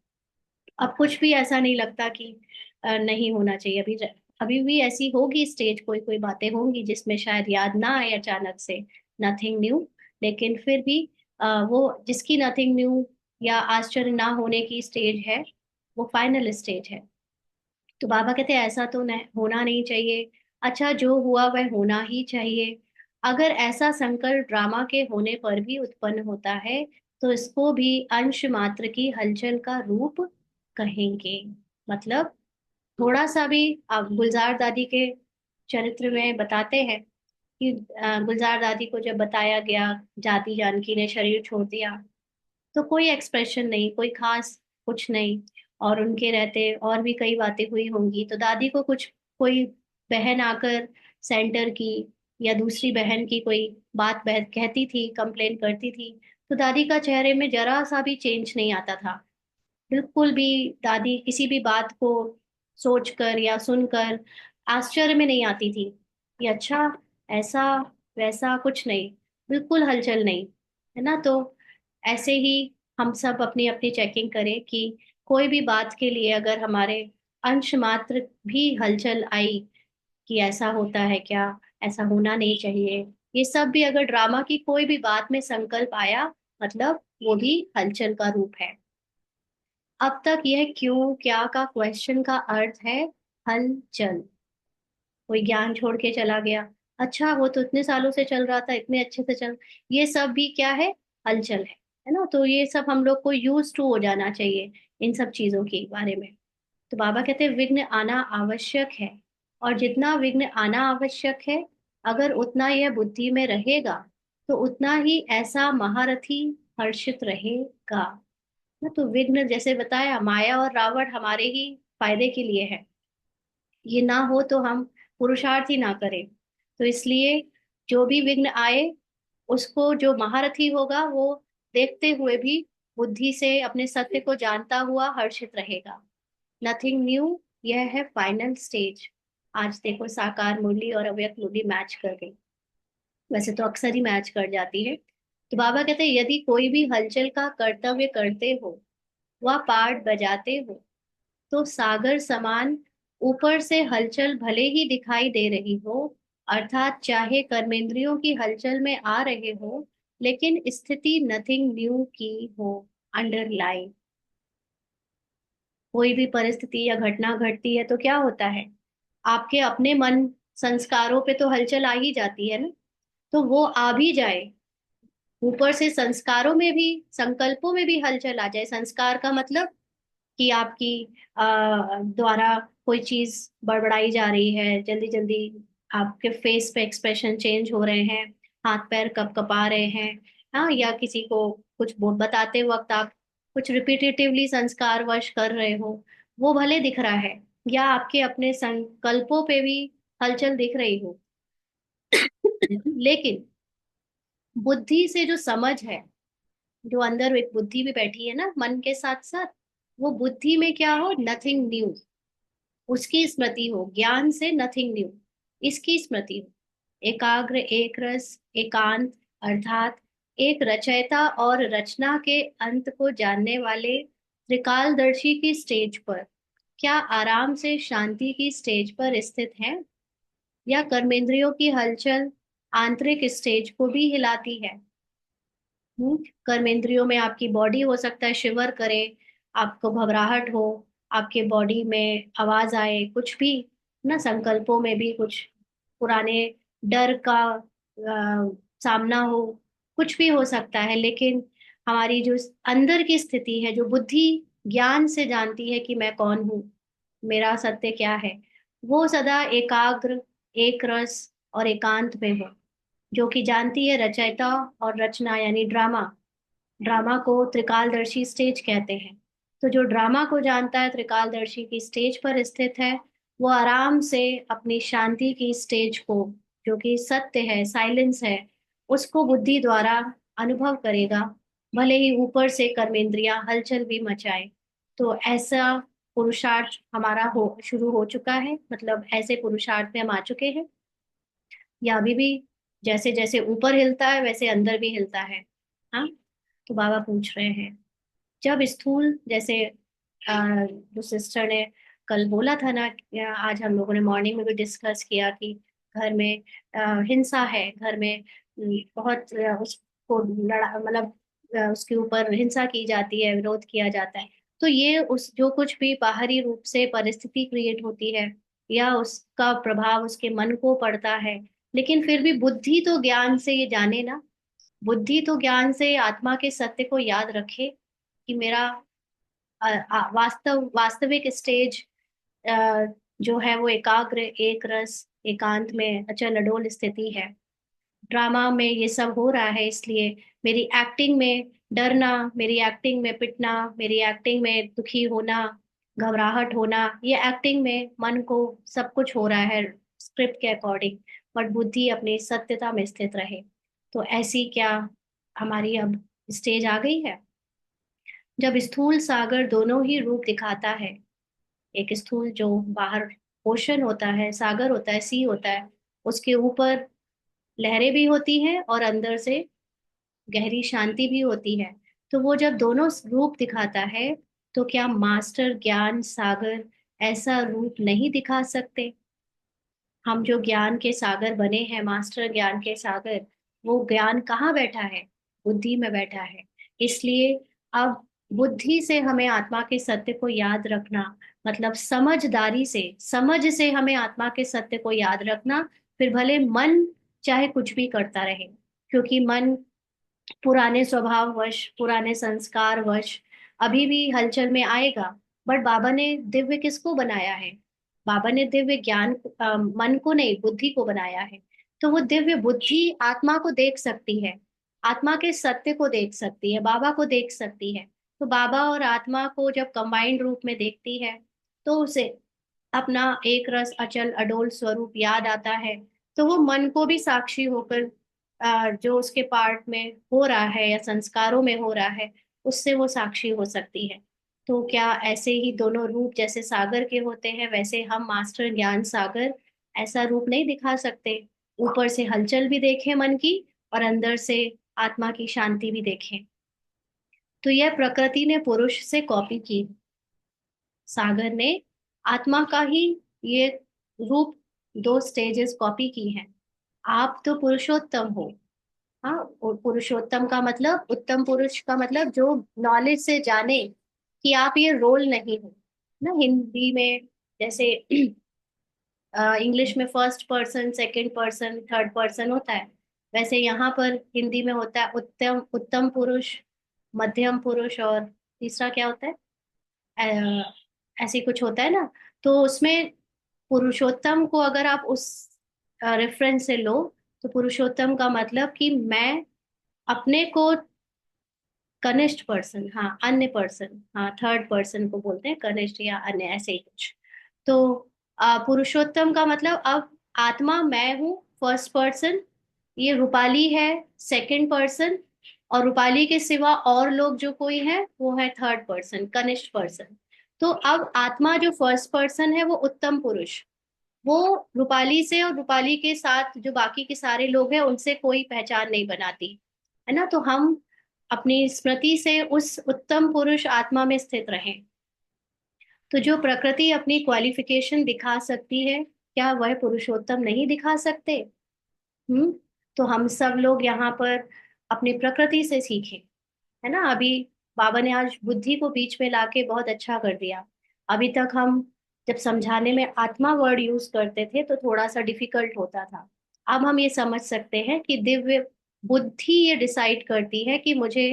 अब कुछ भी ऐसा नहीं लगता कि नहीं होना चाहिए। अभी भी ऐसी होगी स्टेज, कोई कोई बातें होंगी जिसमें शायद याद ना आए अचानक से, नथिंग न्यू। लेकिन फिर भी वो जिसकी नथिंग न्यू या आश्चर्य ना होने की स्टेज है, वो फाइनल स्टेज है। तो बाबा कहते हैं ऐसा तो होना नहीं चाहिए। अच्छा जो हुआ वह होना ही चाहिए। अगर ऐसा संकल्प ड्रामा के होने पर भी उत्पन्न होता है, तो इसको भी अंश मात्र की हलचल का रूप कहेंगे। मतलब थोड़ा सा भी, आप गुलजार दादी के चरित्र में बताते हैं कि गुलजार दादी को जब बताया गया जाति जानकी ने शरीर छोड़ दिया, तो कोई एक्सप्रेशन नहीं, कोई खास कुछ नहीं, और उनके रहते और भी कई बातें हुई होंगी, तो दादी को कुछ, कोई बहन आकर सेंटर की, या दूसरी बहन की कोई बात बहन कहती थी, कंप्लेन करती थी, तो दादी का चेहरे में जरा सा भी चेंज नहीं आता था। बिल्कुल भी दादी किसी भी बात को सोचकर या सुनकर आश्चर्य में नहीं आती थी कि अच्छा, ऐसा वैसा कुछ नहीं, बिल्कुल हलचल नहीं, है ना। तो ऐसे ही हम सब अपनी अपनी चेकिंग करें कि कोई भी बात के लिए अगर हमारे अंश मात्र भी हलचल आई कि ऐसा होता है क्या, ऐसा होना नहीं चाहिए, ये सब भी अगर ड्रामा की कोई भी बात में संकल्प आया, मतलब वो भी हलचल का रूप है। अब तक यह क्यों क्या का क्वेश्चन का अर्थ है हलचल। कोई ज्ञान छोड़ के चला गया, अच्छा वो तो इतने सालों से चल रहा था, इतने अच्छे से चल, ये सब भी क्या है, हलचल है ना। तो ये सब हम लोग को यूज टू हो जाना चाहिए इन सब चीजों के बारे में। तो बाबा कहते हैं विघ्न आना आवश्यक है, और जितना विघ्न आना आवश्यक है, अगर उतना यह बुद्धि में रहेगा, तो उतना ही ऐसा महारथी हर्षित रहेगा ना। तो विघ्न जैसे बताया, माया और रावण हमारे ही फायदे के लिए है, ये ना हो तो हम पुरुषार्थ ही ना करें। तो इसलिए जो भी विघ्न आए, उसको जो महारथी होगा वो देखते हुए भी बुद्धि से अपने सत्य को जानता हुआ हर्षित रहेगा। नथिंग न्यू, यह है फाइनल स्टेज। आज देखो साकार मुरली और अव्यक्त मुरली मैच कर गई, वैसे तो अक्सर ही मैच कर जाती है। तो बाबा कहते हैं यदि कोई भी हलचल का कर्तव्य करते हो, वह पार्ट बजाते हो, तो सागर समान ऊपर से हलचल भले ही दिखाई दे रही हो, अर्थात चाहे कर्मेंद्रियों की हलचल में आ रहे हो, लेकिन स्थिति नथिंग न्यू की हो, अंडरलाइन। कोई भी परिस्थिति या घटना घटती है तो क्या होता है, आपके अपने मन संस्कारों पे तो हलचल आ ही जाती है ना। तो वो आ भी जाए, ऊपर से संस्कारों में भी, संकल्पों में भी हलचल आ जाए। संस्कार का मतलब कि आपकी द्वारा कोई चीज बड़बड़ाई जा रही है, जल्दी जल्दी आपके फेस पे एक्सप्रेशन चेंज हो रहे हैं, हाथ पैर कप कपा रहे हैं, हाँ, या किसी को कुछ बताते वक्त आप कुछ रिपीटेटिवली संस्कार वश कर रहे हो, वो भले दिख रहा है, या आपके अपने संकल्पों पे भी हलचल दिख रही हो, लेकिन बुद्धि से जो समझ है, जो अंदर एक बुद्धि भी बैठी है ना मन के साथ साथ, वो बुद्धि में क्या हो, नथिंग न्यू, उसकी स्मृति हो, ज्ञान से नथिंग न्यू, इसकी स्मृति हो। एकाग्र, एक रस, एकांत, अर्थात एक रचयिता और रचना के अंत को जानने वाले त्रिकालदर्शी की स्टेज पर, क्या आराम से शांति की स्टेज पर स्थित है, या कर्मेंद्रियों की हलचल आंतरिक स्टेज को भी हिलाती है। कर्मेंद्रियों में आपकी बॉडी हो सकता है शिवर करे, आपको घबराहट हो, आपके बॉडी में आवाज आए, कुछ भी ना, संकल्पों में भी कुछ पुराने डर का सामना हो, कुछ भी हो सकता है। लेकिन हमारी जो अंदर की स्थिति है, जो बुद्धि ज्ञान से जानती है कि मैं कौन हूँ, मेरा सत्य क्या है, वो सदा एकाग्र, एक रस और एकांत में हो, जो कि जानती है रचयिता और रचना यानी ड्रामा। ड्रामा को त्रिकालदर्शी स्टेज कहते हैं। तो जो ड्रामा को जानता है, त्रिकालदर्शी की स्टेज पर स्थित है, वो आराम से अपनी शांति की स्टेज को, जो कि सत्य है, साइलेंस है, उसको बुद्धि द्वारा अनुभव करेगा, भले ही ऊपर से कर्मेंद्रियां हलचल भी मचाए। तो ऐसा पुरुषार्थ हमारा हो शुरू हो चुका है, मतलब ऐसे पुरुषार्थ में हम आ चुके हैं, या अभी भी जैसे जैसे ऊपर हिलता है वैसे अंदर भी हिलता है। हाँ। तो बाबा पूछ रहे हैं, जब स्थूल जैसे जो सिस्टर ने कल बोला था ना, आज हम लोगों ने मॉर्निंग में भी डिस्कस किया कि घर में हिंसा है, घर में बहुत उसको लड़ा, मतलब उसके ऊपर हिंसा की जाती है, विरोध किया जाता है। तो ये उस जो कुछ भी बाहरी रूप से परिस्थिति क्रिएट होती है, या उसका प्रभाव उसके मन को पड़ता है, लेकिन फिर भी बुद्धि तो ज्ञान से ये जाने ना, बुद्धि तो ज्ञान से आत्मा के सत्य को याद रखे कि मेरा वास्तविक स्टेज जो है वो एकाग्र, एक रस, एकांत में अचल अडोल स्थिति है। ड्रामा में ये सब हो रहा है, इसलिए मेरी एक्टिंग में डरना, मेरी एक्टिंग में पिटना, मेरी एक्टिंग में दुखी होना, घबराहट होना, ये एक्टिंग में मन को सब कुछ हो रहा है स्क्रिप्ट के अकॉर्डिंग। बट बुद्धि अपनी सत्यता में स्थित रहे। तो ऐसी क्या हमारी अब स्टेज आ गई है, जब स्थूल सागर दोनों ही रूप दिखाता है। एक स्थूल जो बाहर ओशन होता है, सागर होता है, सी होता है, उसके ऊपर लहरें भी होती हैं और अंदर से गहरी शांति भी होती है। तो वो जब दोनों रूप दिखाता है, तो क्या मास्टर ज्ञान सागर ऐसा रूप नहीं दिखा सकते? हम जो ज्ञान के सागर बने हैं, मास्टर ज्ञान के सागर, वो ज्ञान कहाँ बैठा है? बुद्धि में बैठा है। इसलिए अब बुद्धि से हमें आत्मा के सत्य को याद रखना, मतलब समझदारी से, समझ से हमें आत्मा के सत्य को याद रखना। फिर भले मन चाहे कुछ भी करता रहे, क्योंकि मन पुराने स्वभाव वश, पुराने संस्कार वश अभी भी हलचल में आएगा। बट बाबा ने दिव्य किसको बनाया है? बाबा ने दिव्य ज्ञान मन को नहीं, बुद्धि को बनाया है। तो वो दिव्य बुद्धि आत्मा को देख सकती है, आत्मा के सत्य को देख सकती है, बाबा को देख सकती है। तो बाबा और आत्मा को जब कंबाइंड रूप में देखती है, तो उसे अपना एक रस अचल अडोल स्वरूप याद आता है। तो वो मन को भी साक्षी होकर जो उसके पार्ट में हो रहा है या संस्कारों में हो रहा है, उससे वो साक्षी हो सकती है। तो क्या ऐसे ही दोनों रूप जैसे सागर के होते हैं, वैसे हम मास्टर ज्ञान सागर ऐसा रूप नहीं दिखा सकते? ऊपर से हलचल भी देखें मन की, और अंदर से आत्मा की शांति भी देखें। तो यह प्रकृति ने पुरुष से कॉपी की, सागर ने आत्मा का ही ये रूप, दो स्टेजेस कॉपी की हैं। आप तो पुरुषोत्तम हो। हाँ, और पुरुषोत्तम का मतलब, उत्तम पुरुष का मतलब जो नॉलेज से जाने कि आप ये रोल नहीं हो। ना हिंदी में जैसे इंग्लिश में first person, second person, third person होता है, वैसे यहाँ पर हिंदी में होता है उत्तम, उत्तम पुरुष, मध्यम पुरुष, और तीसरा क्या होता है? ऐसे कुछ होता है ना। तो उसमें पुरुषोत्तम को अगर आप उस रेफरेंस से लो, तो पुरुषोत्तम का मतलब कि मैं अपने को कनिष्ठ पर्सन, हाँ अन्य पर्सन, हाँ थर्ड पर्सन को बोलते हैं कनिष्ठ या अन्य, ऐसे ही कुछ। तो पुरुषोत्तम का मतलब अब आत्मा मैं हूँ फर्स्ट पर्सन, ये रूपाली है सेकंड पर्सन, और रूपाली के सिवा और लोग जो कोई है वो है थर्ड पर्सन, कनिष्ठ पर्सन। तो अब आत्मा जो फर्स्ट पर्सन है वो उत्तम पुरुष, वो रूपाली से और रूपाली के साथ जो बाकी के सारे लोग हैं उनसे कोई पहचान नहीं बनाती, है ना। तो हम अपनी स्मृति से उस उत्तम पुरुष आत्मा में स्थित रहें। तो जो प्रकृति अपनी क्वालिफिकेशन दिखा सकती है, क्या वह पुरुषोत्तम नहीं दिखा सकते? हम्म। तो हम सब लोग यहाँ पर अपनी प्रकृति से सीखें, है ना। अभी बाबा ने आज बुद्धि को बीच में लाके बहुत अच्छा कर दिया। अभी तक हम जब समझाने में आत्मा वर्ड यूज करते थे तो थोड़ा सा डिफिकल्ट होता था। अब हम ये समझ सकते हैं कि दिव्य बुद्धि ये डिसाइड करती है कि मुझे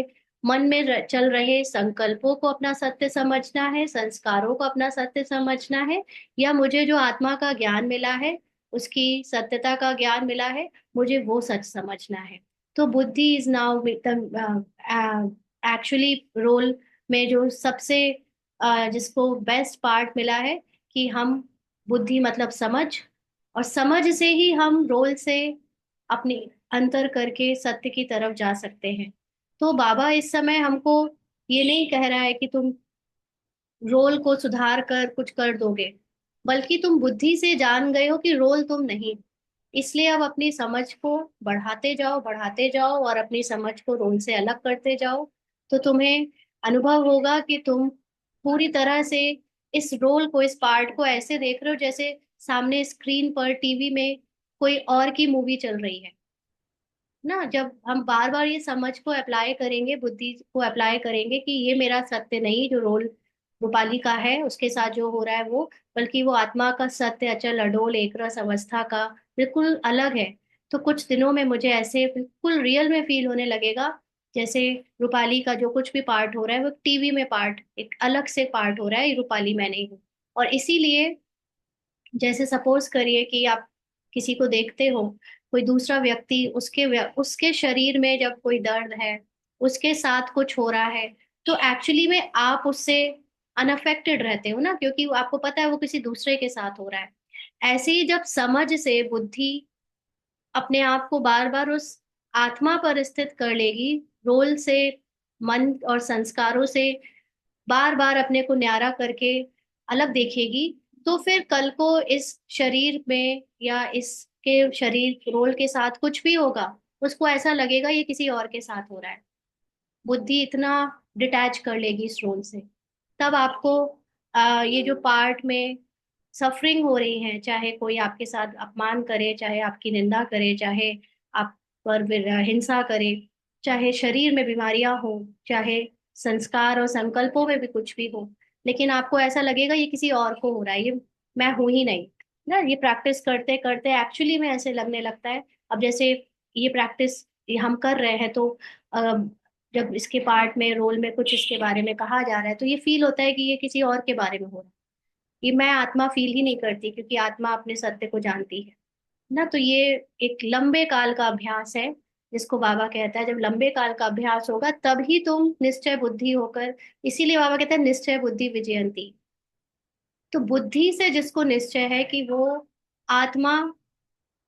मन में चल रहे संकल्पों को अपना सत्य समझना है, संस्कारों को अपना सत्य समझना है, या मुझे जो आत्मा का ज्ञान मिला है, उसकी सत्यता का ज्ञान मिला है, मुझे वो सच समझना है। तो बुद्धि इज नाउ एक्चुअली रोल में जो सबसे जिसको बेस्ट पार्ट मिला है, कि हम बुद्धि मतलब समझ, और समझ से ही हम रोल से अपनी अंतर करके सत्य की तरफ जा सकते हैं। तो बाबा इस समय हमको ये नहीं कह रहा है कि तुम रोल को सुधार कर कुछ कर दोगे, बल्कि तुम बुद्धि से जान गए हो कि रोल तुम नहीं। इसलिए अब अपनी समझ को बढ़ाते जाओ, बढ़ाते जाओ, और अपनी समझ को रोल से अलग करते जाओ। तो तुम्हें अनुभव होगा कि तुम पूरी तरह से इस रोल को, इस पार्ट को ऐसे देख रहे हो जैसे सामने स्क्रीन पर टीवी में कोई और की मूवी चल रही है ना। जब हम बार बार ये समझ को अप्लाई करेंगे, बुद्धि को अप्लाई करेंगे कि ये मेरा सत्य नहीं, जो रोल रूपाली का है उसके साथ जो हो रहा है वो, बल्कि वो आत्मा का सत्य अचल अडोल एक रस अवस्था का बिल्कुल अलग है। तो कुछ दिनों में मुझे ऐसे बिल्कुल रियल में फील होने लगेगा, जैसे रूपाली का जो कुछ भी पार्ट हो रहा है वो टीवी में पार्ट, एक अलग से पार्ट हो रहा है, ये रूपाली मैं नहीं हूँ। और इसीलिए जैसे सपोज करिए कि आप किसी को देखते हो, कोई दूसरा व्यक्ति, उसके शरीर में जब कोई दर्द है, उसके साथ कुछ हो रहा है, तो एक्चुअली में आप उससे अनअफेक्टेड रहते हो ना, क्योंकि आपको पता है वो किसी दूसरे के साथ हो रहा है। ऐसे ही जब समझ से बुद्धि अपने आप को बार बार उस आत्मा पर स्थित कर लेगी, रोल से, मन और संस्कारों से बार बार अपने को न्यारा करके अलग देखेगी, तो फिर कल को इस शरीर में या इसके शरीर रोल के साथ कुछ भी होगा, उसको ऐसा लगेगा ये किसी और के साथ हो रहा है। बुद्धि इतना डिटैच कर लेगी इस रोल से। तब आपको ये जो पार्ट में सफरिंग हो रही है, चाहे कोई आपके साथ अपमान करे, चाहे आपकी निंदा करे, चाहे आप पर हिंसा करे, चाहे शरीर में बीमारियां हो, चाहे संस्कार और संकल्पों में भी कुछ भी हो, लेकिन आपको ऐसा लगेगा ये किसी और को हो रहा है, ये मैं हूं ही नहीं। ना, ये प्रैक्टिस करते करते एक्चुअली में ऐसे लगने लगता है। अब जैसे ये प्रैक्टिस हम कर रहे हैं, तो जब इसके पार्ट में रोल में कुछ इसके बारे में कहा जा रहा है, तो ये फील होता है कि ये किसी और के बारे में हो रहा है। ये मैं आत्मा फील ही नहीं करती, क्योंकि आत्मा अपने सत्य को जानती है। ना, तो ये एक लंबे काल का अभ्यास है, जिसको बाबा कहता है जब लंबे काल का अभ्यास होगा तब ही तुम निश्चय बुद्धि होकर, इसीलिए बाबा कहता है निश्चय बुद्धि विजयंती। तो बुद्धि से जिसको निश्चय है कि वो आत्मा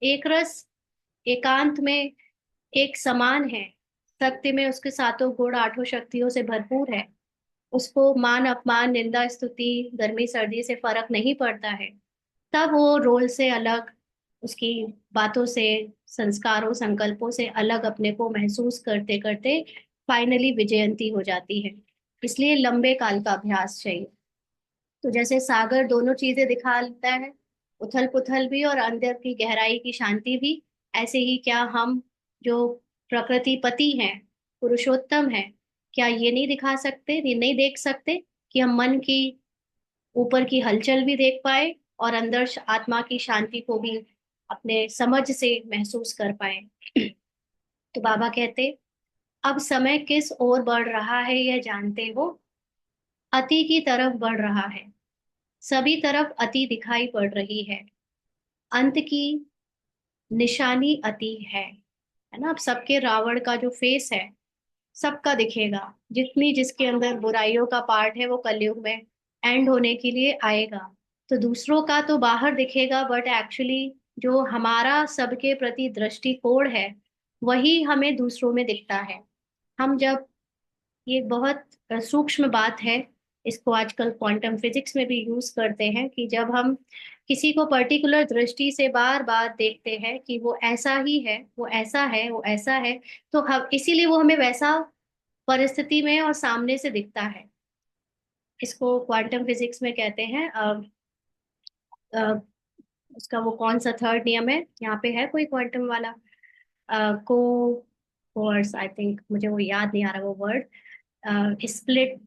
एक रस, एकांत में एक समान है, सत्य में उसके सातों गुण आठों शक्तियों से भरपूर है, उसको मान अपमान निंदा स्तुति गर्मी सर्दी से फर्क नहीं पड़ता है, तब वो रोल से अलग, उसकी बातों से, संस्कारों संकल्पों से अलग अपने को महसूस करते करते फाइनली विजयंती हो जाती है। इसलिए लंबे काल का अभ्यास चाहिए। तो जैसे सागर दोनों चीजें दिखाता है, उथल पुथल भी और अंदर की गहराई की शांति भी, ऐसे ही क्या हम जो प्रकृति पति हैं, पुरुषोत्तम हैं, क्या ये नहीं दिखा सकते, ये नहीं देख सकते कि हम मन की ऊपर की हलचल भी देख पाए और अंदर आत्मा की शांति को भी अपने समझ से महसूस कर पाए। तो बाबा कहते, अब समय किस ओर बढ़ रहा है यह जानते हो, अति की तरफ बढ़ रहा है, सभी तरफ अति दिखाई पड़ रही है, अंत की निशानी अति है ना। अब सबके रावण का जो फेस है, सबका दिखेगा, जितनी जिसके अंदर बुराइयों का पार्ट है वो कलयुग में एंड होने के लिए आएगा। तो दूसरों का तो बाहर दिखेगा, बट एक्चुअली जो हमारा सबके प्रति दृष्टिकोण है, वही हमें दूसरों में दिखता है। हम जब, ये बहुत सूक्ष्म बात है, इसको आजकल क्वांटम फिजिक्स में भी यूज करते हैं, कि जब हम किसी को पर्टिकुलर दृष्टि से बार बार देखते हैं कि वो ऐसा ही है, वो ऐसा है, वो ऐसा है, तो हम इसीलिए वो हमें वैसा परिस्थिति में और सामने से दिखता है। इसको क्वांटम फिजिक्स में कहते हैं अ, उसका वो कौन सा थर्ड नियम है, यहाँ पे है कोई क्वांटम वाला, को वर्ड्स, आई थिंक मुझे वो याद नहीं आ रहा वो वर्ड, स्प्लिट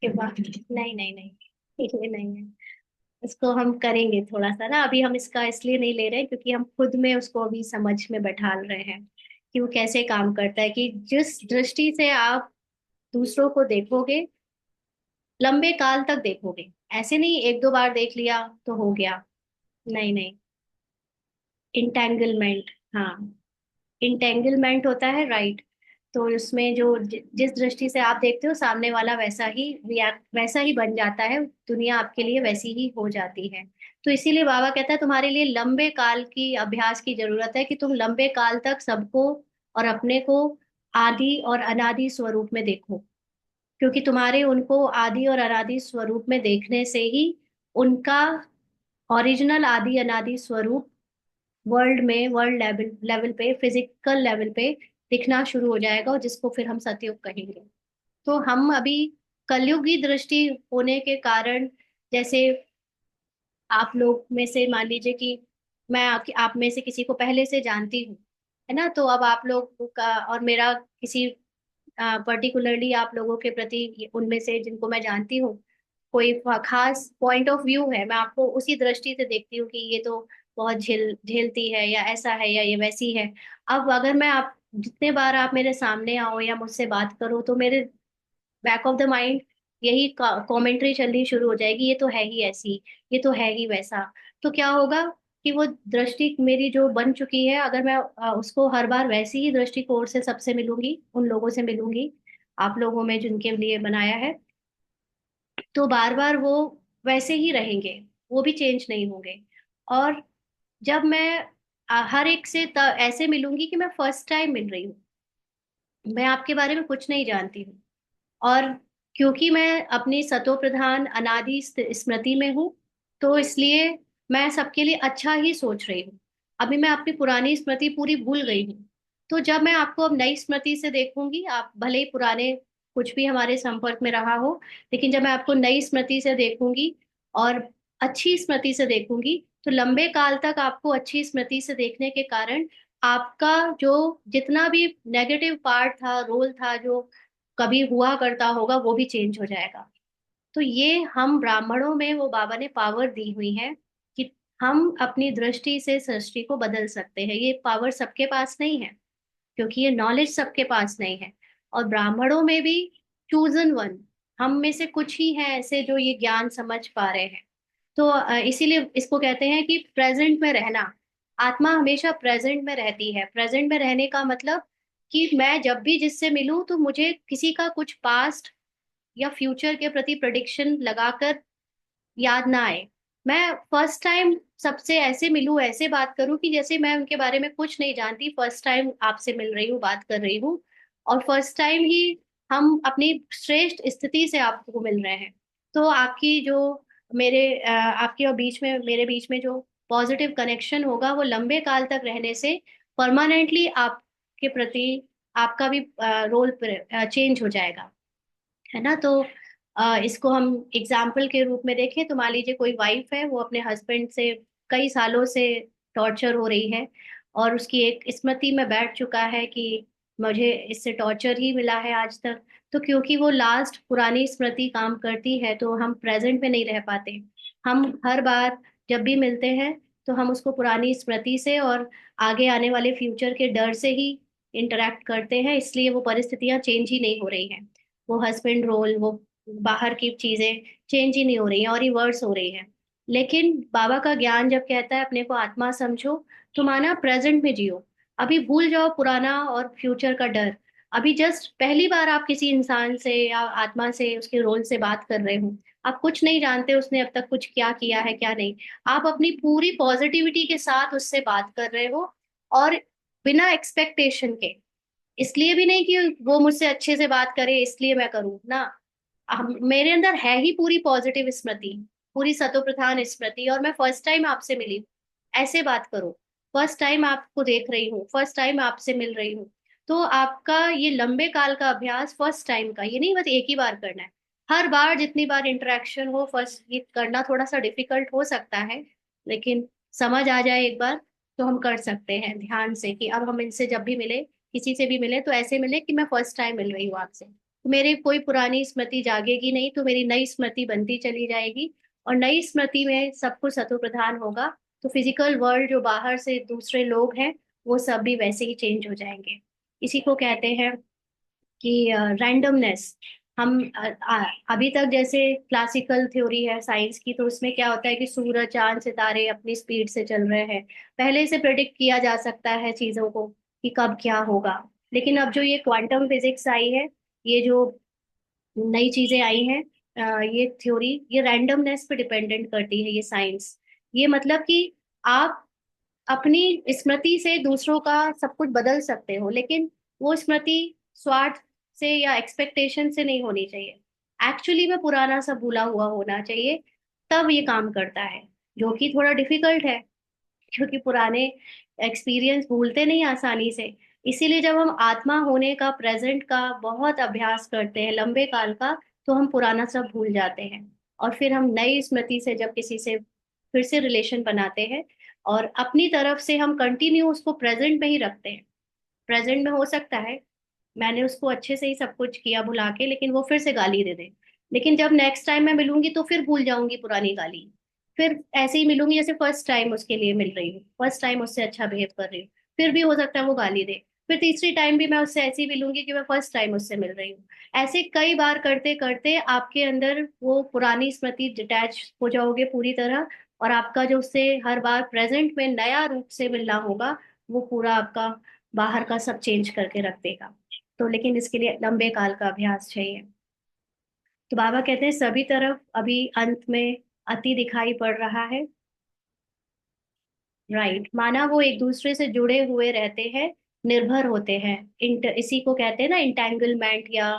के बाद, नहीं नहीं नहीं, ये नहीं है। इसको हम करेंगे थोड़ा सा ना, अभी हम इसका इसलिए नहीं ले रहे क्योंकि हम खुद में उसको अभी समझ में बैठाल रहे हैं कि वो कैसे काम करता है, कि जिस दृष्टि से आप दूसरों को देखोगे, लंबे काल तक देखोगे, ऐसे नहीं एक दो बार देख लिया तो हो गया, नहीं नहीं। इंटेंगलमेंट, हाँ, इंटेंगलमेंट होता है, राइट। तो उसमें जो जिस दृष्टि से आप देखते हो, सामने वाला वैसा ही रिएक्ट, वैसा ही बन जाता है, दुनिया आपके लिए वैसी ही हो जाती है। तो इसीलिए बाबा कहता है तुम्हारे लिए लंबे काल की अभ्यास की जरूरत है, कि तुम लंबे काल तक सबको और अपने को आदि और अनादि स्वरूप में देखो, क्योंकि तुम्हारे उनको आदि और अनादि स्वरूप में देखने से ही उनका ओरिजिनल आदि अनादि स्वरूप वर्ल्ड में, वर्ल्ड लेवल लेवल पे, फिजिकल लेवल पे दिखना शुरू हो जाएगा, और जिसको फिर हम सतयुग कहेंगे। तो हम अभी कलयुगी दृष्टि होने के कारण, जैसे आप लोग में से मान लीजिए कि मैं आप में से किसी को पहले से जानती हूँ, है ना, तो अब आप लोग का और मेरा किसी पर्टिकुलरली आप लोगों के प्रति, उनमें से जिनको मैं जानती हूँ, कोई खास पॉइंट ऑफ व्यू है, मैं आपको उसी दृष्टि से देखती हूँ कि ये तो बहुत झेलती है, या ऐसा है, या ये वैसी है। अब अगर मैं आप जितने बार आप मेरे सामने आओ या मुझसे बात करो, तो मेरे बैक ऑफ द माइंड यही कमेंट्री चलनी शुरू हो जाएगी, ये तो है ही ऐसी, ये तो है ही वैसा। तो क्या होगा कि वो दृष्टि मेरी जो बन चुकी है, अगर मैं उसको हर बार वैसी ही दृष्टिकोण से सबसे मिलूंगी, उन लोगों से मिलूंगी, आप लोगों में जिनके लिए बनाया है, तो बार बार वो वैसे ही रहेंगे, वो भी चेंज नहीं होंगे। और जब मैं हर एक से ऐसे मिलूंगी कि मैं फर्स्ट टाइम मिल रही हूँ, मैं आपके बारे में कुछ नहीं जानती हूँ। और क्योंकि मैं अपनी सतो प्रधान अनादि स्मृति में हूँ, तो इसलिए मैं सबके लिए अच्छा ही सोच रही हूँ। अभी मैं अपनी पुरानी स्मृति पूरी भूल गई हूँ। तो जब मैं आपको अब नई स्मृति से देखूंगी, आप भले ही पुराने कुछ भी हमारे संपर्क में रहा हो, लेकिन जब मैं आपको नई स्मृति से देखूंगी और अच्छी स्मृति से देखूंगी, तो लंबे काल तक आपको अच्छी स्मृति से देखने के कारण आपका जो जितना भी नेगेटिव पार्ट था, रोल था, जो कभी हुआ करता होगा, वो भी चेंज हो जाएगा। तो ये हम ब्राह्मणों में वो बाबा ने पावर दी हुई है कि हम अपनी दृष्टि से सृष्टि को बदल सकते हैं। ये पावर सबके पास नहीं है, क्योंकि ये नॉलेज सबके पास नहीं है। और ब्राह्मणों में भी चूजन वन, हम में से कुछ ही हैं ऐसे जो ये ज्ञान समझ पा रहे हैं। तो इसीलिए इसको कहते हैं कि प्रेजेंट में रहना। आत्मा हमेशा प्रेजेंट में रहती है। प्रेजेंट में रहने का मतलब कि मैं जब भी जिससे मिलूं, तो मुझे किसी का कुछ पास्ट या फ्यूचर के प्रति प्रेडिक्शन लगाकर याद ना आए। मैं फर्स्ट टाइम सबसे ऐसे मिलूं, ऐसे बात करूं कि जैसे मैं उनके बारे में कुछ नहीं जानती, फर्स्ट टाइम आपसे मिल रही हूँ, बात कर रही हूँ। और फर्स्ट टाइम ही हम अपनी श्रेष्ठ स्थिति से आपको मिल रहे हैं। तो आपकी जो आपके और बीच में मेरे बीच में जो पॉजिटिव कनेक्शन होगा, वो लंबे काल तक रहने से परमानेंटली आपके प्रति आपका भी रोल चेंज हो जाएगा, है ना। तो इसको हम एग्जाम्पल के रूप में देखें तो मान लीजिए कोई वाइफ है, वो अपने हस्बैंड से कई सालों से टॉर्चर हो रही है, और उसकी एक स्मृति में बैठ चुका है कि मुझे इससे टॉर्चर ही मिला है आज तक। तो क्योंकि वो लास्ट पुरानी स्मृति काम करती है, तो हम प्रेजेंट में नहीं रह पाते। हम हर बार जब भी मिलते हैं, तो हम उसको पुरानी स्मृति से और आगे आने वाले फ्यूचर के डर से ही इंटरेक्ट करते हैं, इसलिए वो परिस्थितियां चेंज ही नहीं हो रही हैं। वो हस्बैंड रोल, वो बाहर की चीजें चेंज ही नहीं हो रही हैं, और रिवर्स हो रही है। लेकिन बाबा का ज्ञान जब कहता है अपने को आत्मा समझो, तो माना प्रेजेंट में जियो। अभी भूल जाओ पुराना और फ्यूचर का डर। अभी जस्ट पहली बार आप किसी इंसान से या आत्मा से, उसके रोल से बात कर रहे हो। आप कुछ नहीं जानते उसने अब तक कुछ क्या किया है क्या नहीं। आप अपनी पूरी पॉजिटिविटी के साथ उससे बात कर रहे हो, और बिना एक्सपेक्टेशन के। इसलिए भी नहीं कि वो मुझसे अच्छे से बात करे इसलिए मैं करूँ ना। मेरे अंदर है ही पूरी पॉजिटिव स्मृति, पूरी सतो प्रधान स्मृति, और मैं फर्स्ट टाइम आपसे मिली हूँ, ऐसे बात करो। फर्स्ट टाइम आपको देख रही हूँ, फर्स्ट टाइम आपसे मिल रही हूँ। तो आपका ये लंबे काल का अभ्यास फर्स्ट टाइम का, ये नहीं बस एक ही बार करना है। हर बार जितनी बार इंटरेक्शन हो, फर्स्ट ये करना थोड़ा सा डिफिकल्ट हो सकता है, लेकिन समझ आ जाए एक बार, तो हम कर सकते हैं ध्यान से कि अब हम इनसे जब भी मिले, किसी से भी मिले, तो ऐसे मिले कि मैं फर्स्ट टाइम मिल रही हूँ आपसे। तो मेरी कोई पुरानी स्मृति जागेगी नहीं, तो मेरी नई स्मृति बनती चली जाएगी। और नई स्मृति में सब कुछ सतो प्रधान होगा। तो फिजिकल वर्ल्ड जो बाहर से दूसरे लोग हैं, वो सब भी वैसे ही चेंज हो जाएंगे। इसी को कहते हैं कि रैंडमनेस। हम अभी तक जैसे क्लासिकल थ्योरी है साइंस की, तो उसमें क्या होता है कि सूरज चांद सितारे अपनी स्पीड से चल रहे हैं। पहले से प्रेडिक्ट किया जा सकता है चीजों को कि कब क्या होगा। लेकिन अब जो ये क्वांटम फिजिक्स आई है, ये जो नई चीजें आई हैं, ये थ्योरी, ये रैंडमनेस पे डिपेंडेंट करती है, ये साइंस। ये मतलब कि आप अपनी स्मृति से दूसरों का सब कुछ बदल सकते हो, लेकिन वो स्मृति स्वार्थ से या एक्सपेक्टेशन से नहीं होनी चाहिए। एक्चुअली में पुराना सब भूला हुआ होना चाहिए, तब ये काम करता है। जो कि थोड़ा डिफिकल्ट है, क्योंकि पुराने एक्सपीरियंस भूलते नहीं आसानी से। इसीलिए जब हम आत्मा होने का, प्रेजेंट का बहुत अभ्यास करते हैं लंबे काल का, तो हम पुराना सब भूल जाते हैं। और फिर हम नई स्मृति से जब किसी से फिर से रिलेशन बनाते हैं, और अपनी तरफ से हम कंटिन्यू उसको प्रेजेंट में ही रखते हैं। प्रेजेंट में हो सकता है मैंने उसको अच्छे से ही सब कुछ किया भुला के, लेकिन वो फिर से गाली दे दे। लेकिन जब नेक्स्ट टाइम मैं मिलूंगी, तो फिर भूल जाऊंगी पुरानी गाली। फिर ऐसे ही मिलूंगी जैसे फर्स्ट टाइम उसके लिए मिल रही हूँ, फर्स्ट टाइम उससे अच्छा बिहेव कर रही हूँ। फिर भी हो सकता है वो गाली दे। फिर तीसरी टाइम भी मैं उससे ऐसे ही मिलूंगी कि मैं फर्स्ट टाइम उससे मिल रही हूँ। ऐसे कई बार करते करते आपके अंदर वो पुरानी स्मृति डिटैच हो जाओगे पूरी तरह। और आपका जो उससे हर बार प्रेजेंट में नया रूप से मिलना होगा, वो पूरा आपका बाहर का सब चेंज करके रख देगा। तो लेकिन इसके लिए लंबे काल का अभ्यास चाहिए। तो बाबा कहते हैं सभी तरफ अभी अंत में अति दिखाई पड़ रहा है। राइट, माना वो एक दूसरे से जुड़े हुए रहते हैं, निर्भर होते हैं। इसी को कहते हैं ना इंटेंगलमेंट, या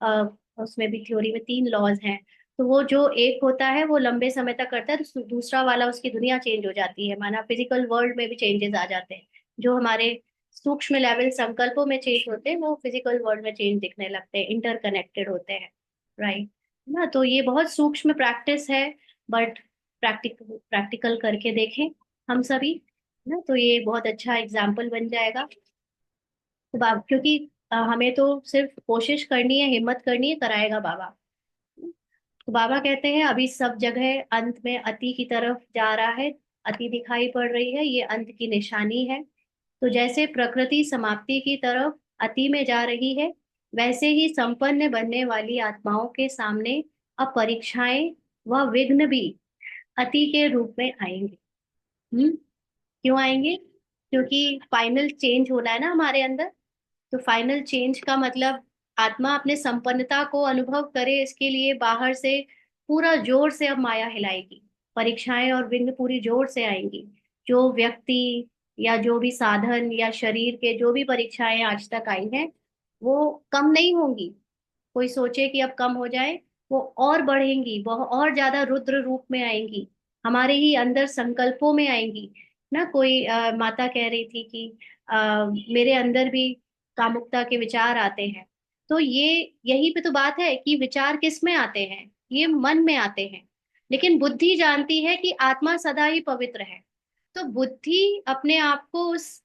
अ, उसमें भी थ्योरी में 3 लॉज हैं। तो वो जो एक होता है वो लंबे समय तक करता है, तो दूसरा वाला उसकी दुनिया चेंज हो जाती है। माना फिजिकल वर्ल्ड में भी चेंजेस आ जाते हैं, जो हमारे सूक्ष्म लेवल संकल्पों में चेंज होते हैं वो फिजिकल वर्ल्ड में चेंज दिखने लगते हैं, इंटरकनेक्टेड होते हैं। राइट ना, तो ये बहुत सूक्ष्म प्रैक्टिस है, बट प्रैक्टिकल करके देखें हम सभी ना, तो ये बहुत अच्छा एग्जाम्पल बन जाएगा। तो क्योंकि हमें तो सिर्फ कोशिश करनी है, हिम्मत करनी है, कराएगा बाबा। तो बाबा कहते हैं अभी सब जगह अंत में अति की तरफ जा रहा है, अति दिखाई पड़ रही है, ये अंत की निशानी है। तो जैसे प्रकृति समाप्ति की तरफ अति में जा रही है, वैसे ही संपन्न बनने वाली आत्माओं के सामने अब परीक्षाएं व विघ्न भी अति के रूप में आएंगे। हम्म। क्यों आएंगे? क्योंकि फाइनल चेंज होना है ना हमारे अंदर। तो फाइनल चेंज का मतलब आत्मा अपने संपन्नता को अनुभव करे, इसके लिए बाहर से पूरा जोर से अब माया हिलाएगी, परीक्षाएं और विघ्न पूरी जोर से आएंगी। जो व्यक्ति या जो भी साधन या शरीर के जो भी परीक्षाएं आज तक आई हैं, वो कम नहीं होंगी। कोई सोचे कि अब कम हो जाए, वो और बढ़ेंगी, बहुत और ज्यादा रुद्र रूप में आएंगी, हमारे ही अंदर संकल्पों में आएंगी। ना कोई माता कह रही थी कि मेरे अंदर भी कामुकता के विचार आते हैं। तो ये यही पे तो बात है कि विचार किस में आते हैं, ये मन में आते हैं। लेकिन बुद्धि जानती है कि आत्मा सदा ही पवित्र है। तो बुद्धि अपने आप को उस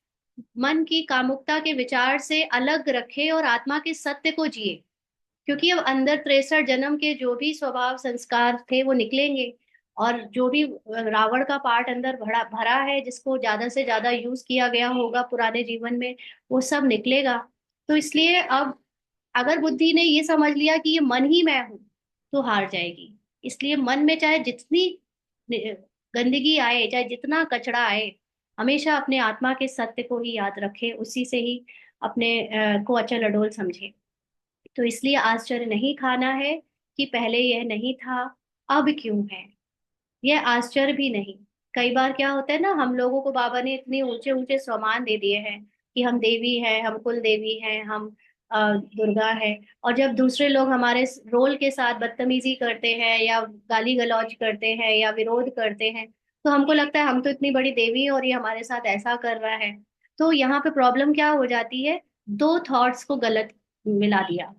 मन की कामुकता के विचार से अलग रखे और आत्मा के सत्य को जिए। क्योंकि अब अंदर 63 जन्म के जो भी स्वभाव संस्कार थे वो निकलेंगे, और जो भी रावण का पार्ट अंदर भरा भरा है, जिसको ज्यादा से ज्यादा यूज किया गया होगा पुराने जीवन में, वो सब निकलेगा। तो इसलिए अब अगर बुद्धि ने ये समझ लिया कि ये मन ही मैं हूँ, तो हार जाएगी। इसलिए मन में चाहे जितनी गंदगी आए, चाहे जितना कचरा आए, हमेशा अपने आत्मा के सत्य को ही याद रखे, उसी से ही अपने को अचल अडोल समझे। तो इसलिए आश्चर्य नहीं खाना है कि पहले यह नहीं था, अब क्यों है। यह आश्चर्य भी नहीं। कई बार क्या होता है ना, हम लोगों को बाबा ने इतने ऊंचे ऊंचे सम्मान दे दिए हैं कि हम देवी हैं, हम कुल देवी हैं, हम दुर्गा है। और जब दूसरे लोग हमारे रोल के साथ बदतमीजी करते हैं या गाली गलौज करते हैं या विरोध करते हैं, तो हमको लगता है हम तो इतनी बड़ी देवी हैं और ये हमारे साथ ऐसा कर रहा है। तो यहाँ पे प्रॉब्लम क्या हो जाती है, दो थॉट्स को गलत मिला दिया।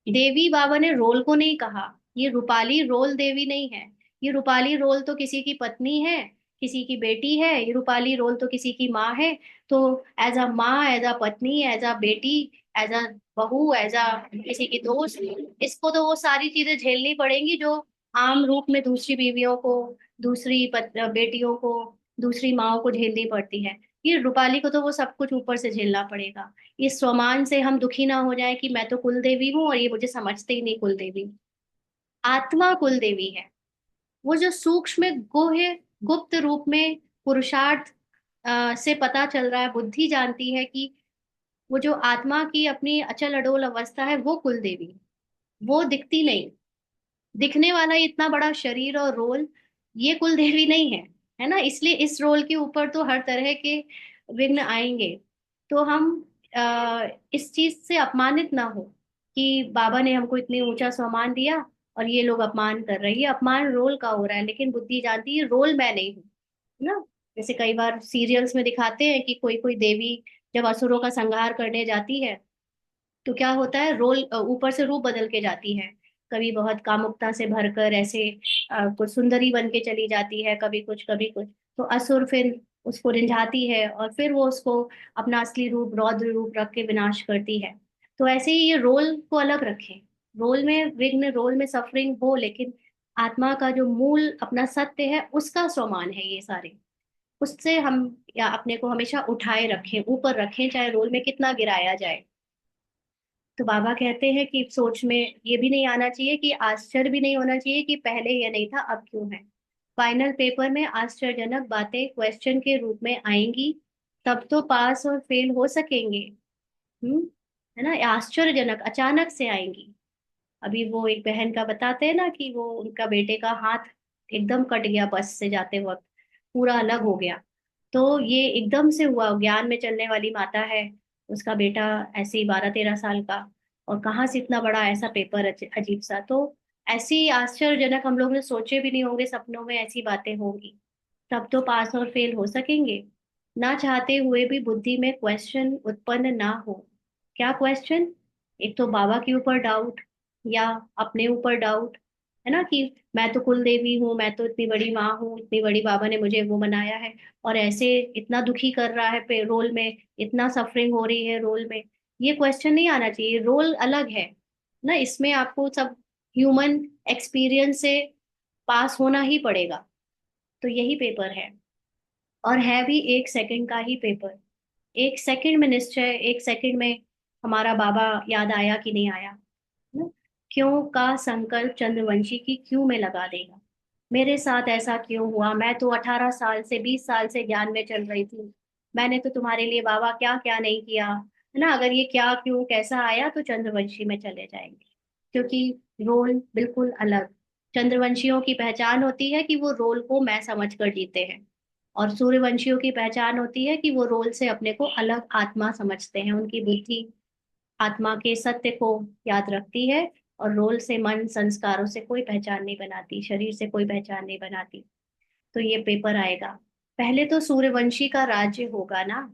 देवी बाबा ने रोल को नहीं कहा, ये रूपाली रोल देवी नहीं है। ये रूपाली रोल तो किसी की पत्नी है, किसी की बेटी है, ये रूपाली रोल तो किसी की माँ है। तो एज अ माँ, एज अ पत्नी, एज अ बेटी, एज अ बहू, एज अ किसी की दोस्त, इसको तो वो सारी चीजें झेलनी पड़ेंगी जो आम रूप में दूसरी बीवियों को, दूसरी बेटियों को, दूसरी माँओं को झेलनी पड़ती है। ये रूपाली को तो वो सब कुछ ऊपर से झेलना पड़ेगा। इस स्वमान से हम दुखी ना हो जाए कि मैं तो कुल देवी हूँ और ये मुझे समझते ही नहीं कुल देवी। आत्मा कुल देवी है। वो जो सूक्ष्म गुह्य गुप्त रूप में पुरुषार्थ से पता चल रहा है, बुद्धि जानती है कि वो जो आत्मा की अपनी अचल अडोल अवस्था है वो कुल देवी है। वो दिखती नहीं, दिखने वाला इतना बड़ा शरीर और रोल, ये कुल देवी नहीं है। है ना, इसलिए इस रोल के ऊपर तो हर तरह के विघ्न आएंगे। तो हम इस चीज से अपमानित ना हो कि बाबा ने हमको इतनी ऊंचा सम्मान दिया और ये लोग अपमान कर रहे हैं। ये अपमान रोल का हो रहा है, लेकिन बुद्धि जानती है रोल मैं नहीं हूँ। है ना, जैसे कई बार सीरियल्स में दिखाते हैं कि कोई कोई देवी जब असुरों का संहार करने जाती है, तो क्या होता है, रोल ऊपर से रूप बदल के जाती है। कभी बहुत कामुकता से भरकर ऐसे कुछ सुंदरी बन के चली जाती है, कभी कुछ कभी कुछ। तो असुर फिर उसको रिंझाती है और फिर वो उसको अपना असली रूप, रौद्र रूप रख के विनाश करती है। तो ऐसे ही ये रोल को अलग रखें। रोल में विघ्न, रोल में सफरिंग हो, लेकिन आत्मा का जो मूल अपना सत्य है उसका स्वमान है ये सारे। उससे हम या अपने को हमेशा उठाए रखें, ऊपर रखें, चाहे रोल में कितना गिराया जाए। तो बाबा कहते हैं कि सोच में ये भी नहीं आना चाहिए, कि आश्चर्य भी नहीं होना चाहिए कि पहले ये नहीं था अब क्यों है। फाइनल पेपर में आश्चर्यजनक बातें क्वेश्चन के रूप में आएंगी, तब तो पास और फेल हो सकेंगे। हम्म। है ना, आश्चर्यजनक अचानक से आएंगी। अभी वो एक बहन का बताते हैं ना कि वो, उनका बेटे का हाथ एकदम कट गया बस से जाते वक्त, पूरा अलग हो गया। तो ये एकदम से हुआ, ज्ञान में चलने वाली माता है, उसका बेटा ऐसे ही 12-13 साल का, और कहाँ से इतना बड़ा ऐसा पेपर, अजीब सा। तो ऐसी आश्चर्यजनक, हम लोग ने सोचे भी नहीं होंगे सपनों में ऐसी बातें होंगी। तब तो पास और फेल हो सकेंगे। ना चाहते हुए भी बुद्धि में क्वेश्चन उत्पन्न ना हो। क्या क्वेश्चन? एक तो बाबा के ऊपर डाउट, या अपने ऊपर डाउट, है ना, कि मैं तो कुल देवी हूँ, मैं तो इतनी बड़ी माँ हूँ, इतनी बड़ी बाबा ने मुझे वो बनाया है, और ऐसे इतना दुखी कर रहा है पे रोल में, इतना सफरिंग हो रही है रोल में। ये क्वेश्चन नहीं आना चाहिए। रोल अलग है ना, इसमें आपको सब ह्यूमन एक्सपीरियंस से पास होना ही पड़ेगा। तो यही पेपर है, और है भी 1 सेकंड का ही पेपर। 1 सेकंड में निश्चय, 1 सेकंड में हमारा बाबा याद आया कि नहीं आया ना? क्यों का संकल्प चंद्रवंशी की क्यों में लगा देगा। मेरे साथ ऐसा क्यों हुआ? मैं तो 18 साल से, 20 साल से ज्ञान में चल रही थी। मैंने तो तुम्हारे लिए बाबा क्या क्या नहीं किया, है ना? अगर ये क्या क्यों कैसा आया तो चंद्रवंशी में चले जाएंगे, क्योंकि रोल बिल्कुल अलग। चंद्रवंशियों की पहचान होती है कि वो रोल को मैं समझ कर जीते हैं, और सूर्यवंशियों की पहचान होती है कि वो रोल से अपने को अलग आत्मा समझते हैं। उनकी बुद्धि आत्मा के सत्य को याद रखती है, और रोल से, मन संस्कारों से कोई पहचान नहीं बनाती, शरीर से कोई पहचान नहीं बनाती। तो ये पेपर आएगा। पहले तो सूर्यवंशी का राज्य होगा ना,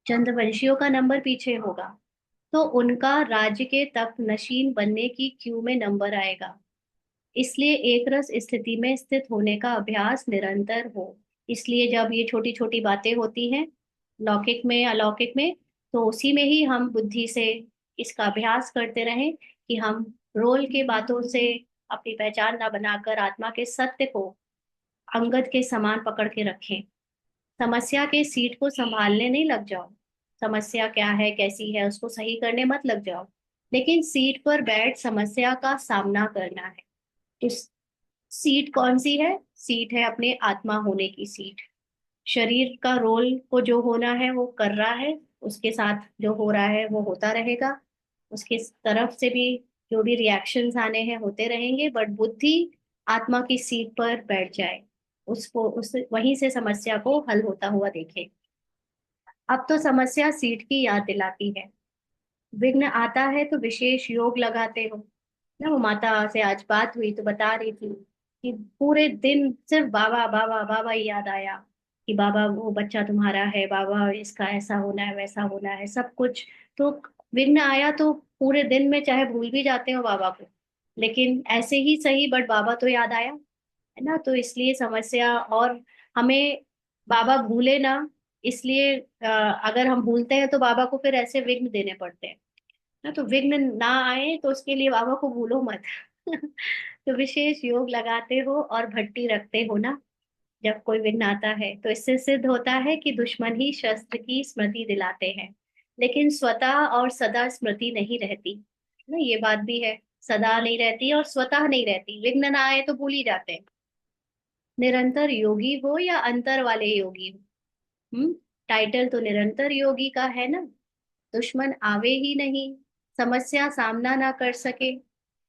चंद्रवंशियों का नंबर पीछे होगा। तो उनका राज्य के तक नशीन बनने की क्यू में नंबर आएगा। इसलिए एक रस स्थिति में स्थित होने का अभ्यास निरंतर हो। इसलिए जब ये छोटी छोटी बातें होती हैं, लौकिक में अलौकिक में, तो उसी में ही हम बुद्धि से इसका अभ्यास करते रहें, कि हम रोल के बातों से अपनी पहचान ना बनाकर आत्मा के सत्य को अंगद के समान पकड़ के रखें। समस्या के सीट को संभालने नहीं लग जाओ। समस्या क्या है, कैसी है, उसको सही करने मत लग जाओ, लेकिन सीट पर बैठ समस्या का सामना करना है। तो सीट कौन सी है? सीट है अपने आत्मा होने की सीट। शरीर का रोल को जो होना है वो कर रहा है, उसके साथ जो हो रहा है वो होता रहेगा, उसके तरफ से भी जो भी रिएक्शंस आने हैं होते रहेंगे, बट बुद्धि आत्मा की सीट पर बैठ जाए, उसको उस वहीं से समस्या को हल होता हुआ देखे। अब तो समस्या सीट की याद दिलाती है। विघ्न आता है तो विशेष योग लगाते हो ना। वो माता से आज बात हुई तो बता रही थी कि पूरे दिन सिर्फ बाबा बाबा बाबा ही याद आया, कि बाबा वो बच्चा तुम्हारा है, बाबा इसका ऐसा होना है, वैसा होना है, सब कुछ। तो विघ्न आया तो पूरे दिन में चाहे भूल भी जाते हो बाबा को, लेकिन ऐसे ही सही, बट बाबा तो याद आया, है ना? तो इसलिए समस्या, और हमें बाबा भूले ना, इसलिए अगर हम भूलते हैं तो बाबा को फिर ऐसे विघ्न देने पड़ते हैं ना। तो विघ्न ना आए तो उसके लिए बाबा को भूलो मत। तो विशेष योग लगाते हो और भट्टी रखते हो ना, जब कोई विघ्न आता है तो इससे सिद्ध होता है कि दुश्मन ही शस्त्र की स्मृति दिलाते हैं, लेकिन स्वतः और सदा स्मृति नहीं रहती ना। ये बात भी है, सदा नहीं रहती और स्वतः नहीं रहती। विघ्न ना आए तो भूल ही जाते हैं। निरंतर योगी हो या अंतर वाले योगी हो, हम्म, टाइटल तो निरंतर योगी का है ना। दुश्मन आवे ही नहीं, समस्या सामना ना कर सके,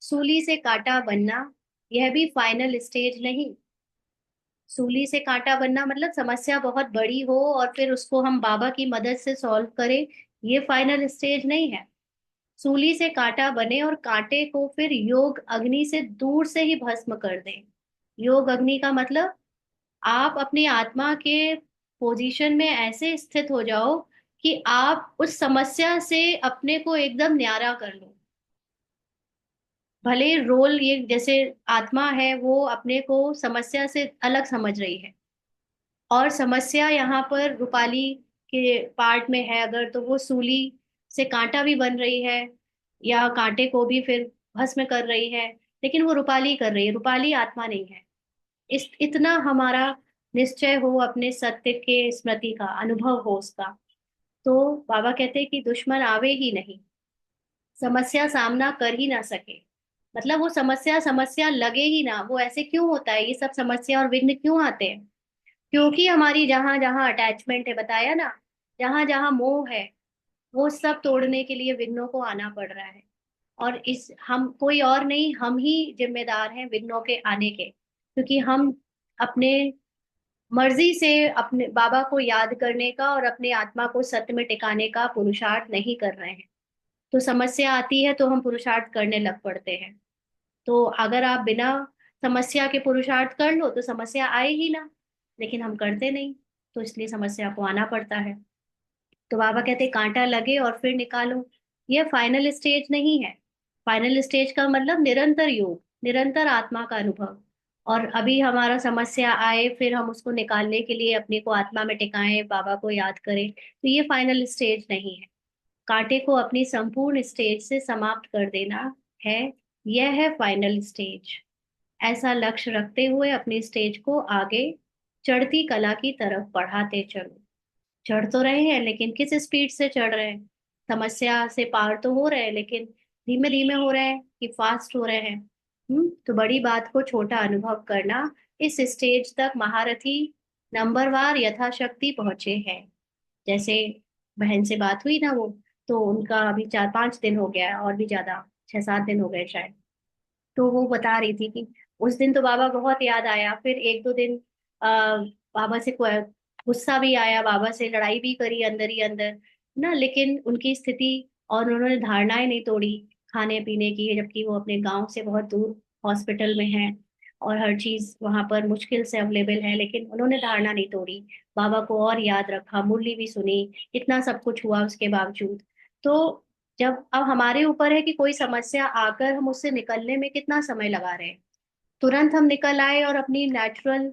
सूली से कांटा बनना, यह भी फाइनल स्टेज नहीं। सूली से कांटा बनना मतलब समस्या बहुत बड़ी हो और फिर उसको हम बाबा की मदद से सॉल्व करें, ये फाइनल स्टेज नहीं है। सूली से कांटा बने और कांटे को फिर योग अग्नि से दूर से ही भस्म कर दें। योग अग्नि का मतलब आप अपनी आत्मा के पोजीशन में ऐसे स्थित हो जाओ कि आप उस समस्या से अपने को एकदम न्यारा कर लो। भले रोल ये जैसे आत्मा है वो अपने को समस्या से अलग समझ रही है, और समस्या यहाँ पर रूपाली के पार्ट में है अगर, तो वो सूली से कांटा भी बन रही है, या कांटे को भी फिर भस्म कर रही है, लेकिन वो रूपाली कर रही है, रूपाली आत्मा नहीं है। इस इतना हमारा निश्चय हो, अपने सत्य के स्मृति का अनुभव हो उसका, तो बाबा कहते हैं कि दुश्मन आवे ही नहीं, समस्या सामना कर ही ना सके। मतलब वो समस्या समस्या लगे ही ना। वो ऐसे क्यों होता है, ये सब समस्या और विघ्न क्यों आते हैं? क्योंकि हमारी जहां जहां अटैचमेंट है, बताया ना, जहां जहां मोह है, वो सब तोड़ने के लिए विघ्नों को आना पड़ रहा है। और इस हम कोई और नहीं, हम ही जिम्मेदार हैं विघ्नों के आने के, क्योंकि हम अपने मर्जी से अपने बाबा को याद करने का और अपने आत्मा को सत्य में टिकाने का पुरुषार्थ नहीं कर रहे हैं। तो समस्या आती है तो हम पुरुषार्थ करने लग पड़ते हैं। तो अगर आप बिना समस्या के पुरुषार्थ कर लो तो समस्या आए ही ना, लेकिन हम करते नहीं, तो इसलिए समस्या को आना पड़ता है। तो बाबा कहते कांटा लगे और फिर निकालो, यह फाइनल स्टेज नहीं है। फाइनल स्टेज का मतलब निरंतर योग, निरंतर आत्मा का अनुभव। और अभी हमारा समस्या आए फिर हम उसको निकालने के लिए अपने को आत्मा में टिकाएं, बाबा को याद करें, तो ये फाइनल स्टेज नहीं है। कांटे को अपनी संपूर्ण स्टेज से समाप्त कर देना है, यह है फाइनल स्टेज। ऐसा लक्ष्य रखते हुए अपनी स्टेज को आगे चढ़ती कला की तरफ बढ़ाते चलो। चढ़ तो रहे हैं लेकिन किस स्पीड से चढ़ रहे हैं? समस्या से पार तो हो रहे हैं, लेकिन धीमे धीमे हो रहे हैं कि फास्ट हो रहे हैं? तो बड़ी बात को छोटा अनुभव करना, इस स्टेज तक महारथी नंबरवार यथाशक्ति पहुंचे हैं। जैसे बहन से बात हुई ना, वो तो उनका अभी 4-5 दिन हो गया है, और भी ज्यादा 6-7 दिन हो गए शायद। तो वो बता रही थी कि उस दिन तो बाबा बहुत याद आया, फिर 1-2 दिन बाबा से गुस्सा भी आया, बाबा से लड़ाई भी करी अंदर ही अंदर ना, लेकिन उनकी स्थिति, और उन्होंने धारणाएं नहीं तोड़ी खाने पीने की, जबकि वो अपने गांव से बहुत दूर हॉस्पिटल में है और हर चीज वहां पर मुश्किल से अवेलेबल है, लेकिन उन्होंने धारणा नहीं तोड़ी। बाबा को और याद रखा, मुरली भी सुनी, इतना सब कुछ हुआ उसके बावजूद। तो जब अब हमारे ऊपर है कि कोई समस्या आकर हम उससे निकलने में कितना समय लगा रहे हैं। तुरंत हम निकल आए और अपनी नेचुरल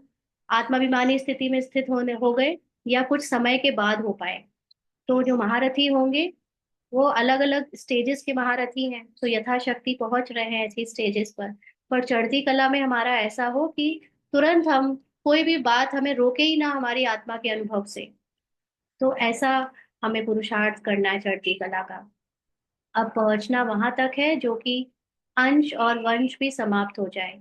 आत्माभिमानी स्थिति में स्थित होने हो गए, या कुछ समय के बाद हो पाए। तो जो महारथी होंगे वो अलग अलग स्टेजेस के महारथी हैं, तो यथाशक्ति पहुंच रहे हैं ऐसी स्टेजेस पर चढ़ती कला में हमारा ऐसा हो कि तुरंत हम, कोई भी बात हमें रोके ही ना हमारी आत्मा के अनुभव से। तो ऐसा हमें पुरुषार्थ करना है चढ़ती कला का। अब पहुंचना वहां तक है जो कि अंश और वंश भी समाप्त हो जाए।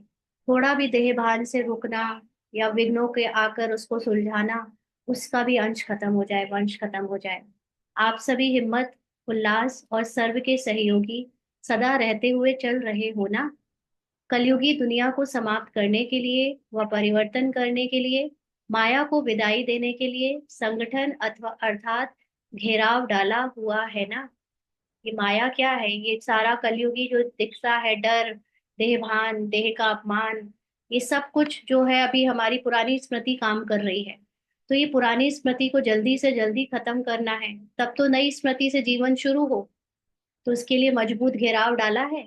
थोड़ा भी देह भान से रुकना या विघ्नों के आकर उसको सुलझाना, उसका भी अंश खत्म हो जाए, वंश खत्म हो जाए। आप सभी हिम्मत, उल्लास और सर्व के सहयोगी सदा रहते हुए चल रहे हो ना। कलयुगी दुनिया को समाप्त करने के लिए व परिवर्तन करने के लिए, माया को विदाई देने के लिए संगठन अथवा अर्थात घेराव डाला हुआ है ना। ये माया क्या है? ये सारा कलयुगी जो दिखता है डर, देह भान, देह का अपमान, ये सब कुछ जो है अभी हमारी पुरानी स्मृति काम कर रही है। तो ये पुरानी स्मृति को जल्दी से जल्दी खत्म करना है, तब तो नई स्मृति से जीवन शुरू हो। तो इसके लिए मजबूत घेराव डाला है,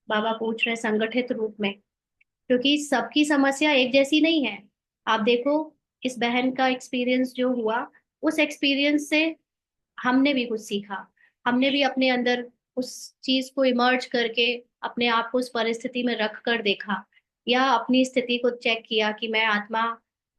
बाबा पूछ रहे संगठित रूप में, क्योंकि सबकी समस्या एक जैसी नहीं है। आप देखो, इस बहन का एक्सपीरियंस जो हुआ, उस एक्सपीरियंस से हमने भी कुछ सीखा। हमने भी अपने अंदर उस चीज को इमर्ज करके अपने आप को उस परिस्थिति में रख कर देखा, या अपनी स्थिति को चेक किया कि मैं आत्मा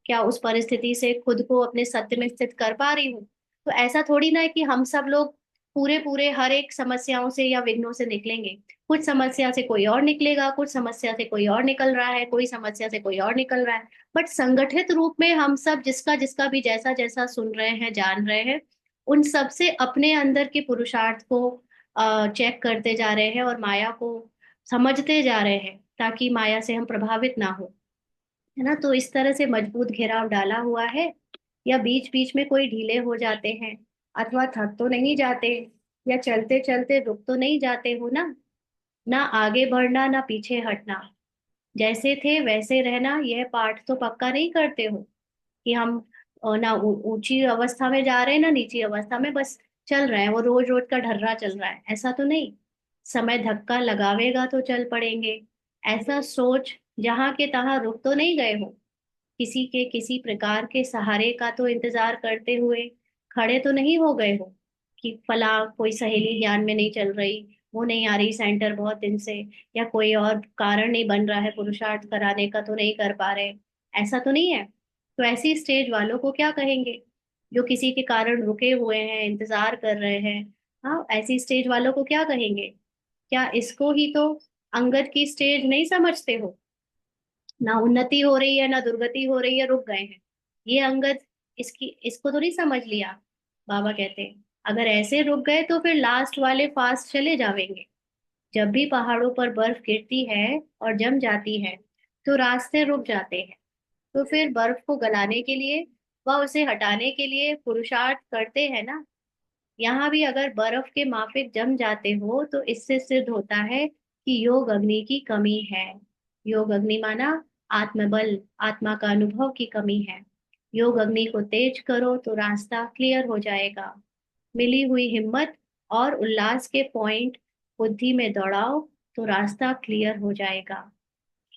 क्या उस परिस्थिति से खुद को अपने सत्य में स्थित कर पा रही हूँ। तो ऐसा थोड़ी ना है कि हम सब लोग पूरे पूरे हर एक समस्याओं से या विघ्नों से निकलेंगे। कुछ समस्या से कोई और निकलेगा, कुछ समस्या से कोई और निकल रहा है, कोई समस्या से कोई और निकल रहा है। बट संगठित रूप में हम सब जिसका जिसका भी जैसा जैसा सुन रहे हैं, जान रहे हैं, उन सब से अपने अंदर के पुरुषार्थ को चेक करते जा रहे हैं और माया को समझते जा रहे हैं, ताकि माया से हम प्रभावित ना हो, है ना। तो इस तरह से मजबूत घेराव डाला हुआ है। या बीच बीच में कोई ढीले हो जाते हैं, अथवा थक तो नहीं जाते, या चलते चलते रुक तो नहीं जाते हो ना। ना आगे बढ़ना ना पीछे हटना, जैसे थे वैसे रहना, यह पाठ तो पक्का नहीं करते हो कि हम ना ऊंची अवस्था में जा रहे हैं ना नीची अवस्था में, बस चल रहे हैं, वो रोज रोज का ढर्रा चल रहा है, ऐसा तो नहीं। समय धक्का लगावेगा तो चल पड़ेंगे, ऐसा सोच। जहां के तहां रुक तो नहीं गए हो, किसी के किसी प्रकार के सहारे का तो इंतजार करते हुए खड़े तो नहीं हो गए हो कि फला कोई सहेली ज्ञान में नहीं चल रही, वो नहीं आ रही सेंटर बहुत दिन से, या कोई और कारण नहीं बन रहा है पुरुषार्थ कराने का तो नहीं कर पा रहे, ऐसा तो नहीं है। तो ऐसी स्टेज वालों को क्या कहेंगे, जो किसी के कारण रुके हुए हैं, इंतजार कर रहे हैं? हाँ, ऐसी स्टेज वालों को क्या कहेंगे? क्या इसको ही तो अंगद की स्टेज नहीं समझते हो? ना उन्नति हो रही है ना दुर्गति हो रही है, रुक गए हैं, ये अंगद इसकी इसको तो नहीं समझ लिया। बाबा कहते हैं अगर ऐसे रुक गए तो फिर लास्ट वाले फास्ट चले जावेंगे। जब भी पहाड़ों पर बर्फ गिरती है और जम जाती है तो रास्ते रुक जाते हैं, तो फिर बर्फ को गलाने के लिए व उसे हटाने के लिए पुरुषार्थ करते हैं ना। यहाँ भी अगर बर्फ के माफिक जम जाते हो तो इससे सिद्ध होता है कि योग अग्नि की कमी है। योग अग्नि माना आत्मबल, आत्मा का अनुभव की कमी है। योग अग्नि को तेज करो तो रास्ता क्लियर हो जाएगा। मिली हुई हिम्मत और उल्लास के पॉइंट बुद्धि में दौड़ाओ तो रास्ता क्लियर हो जाएगा।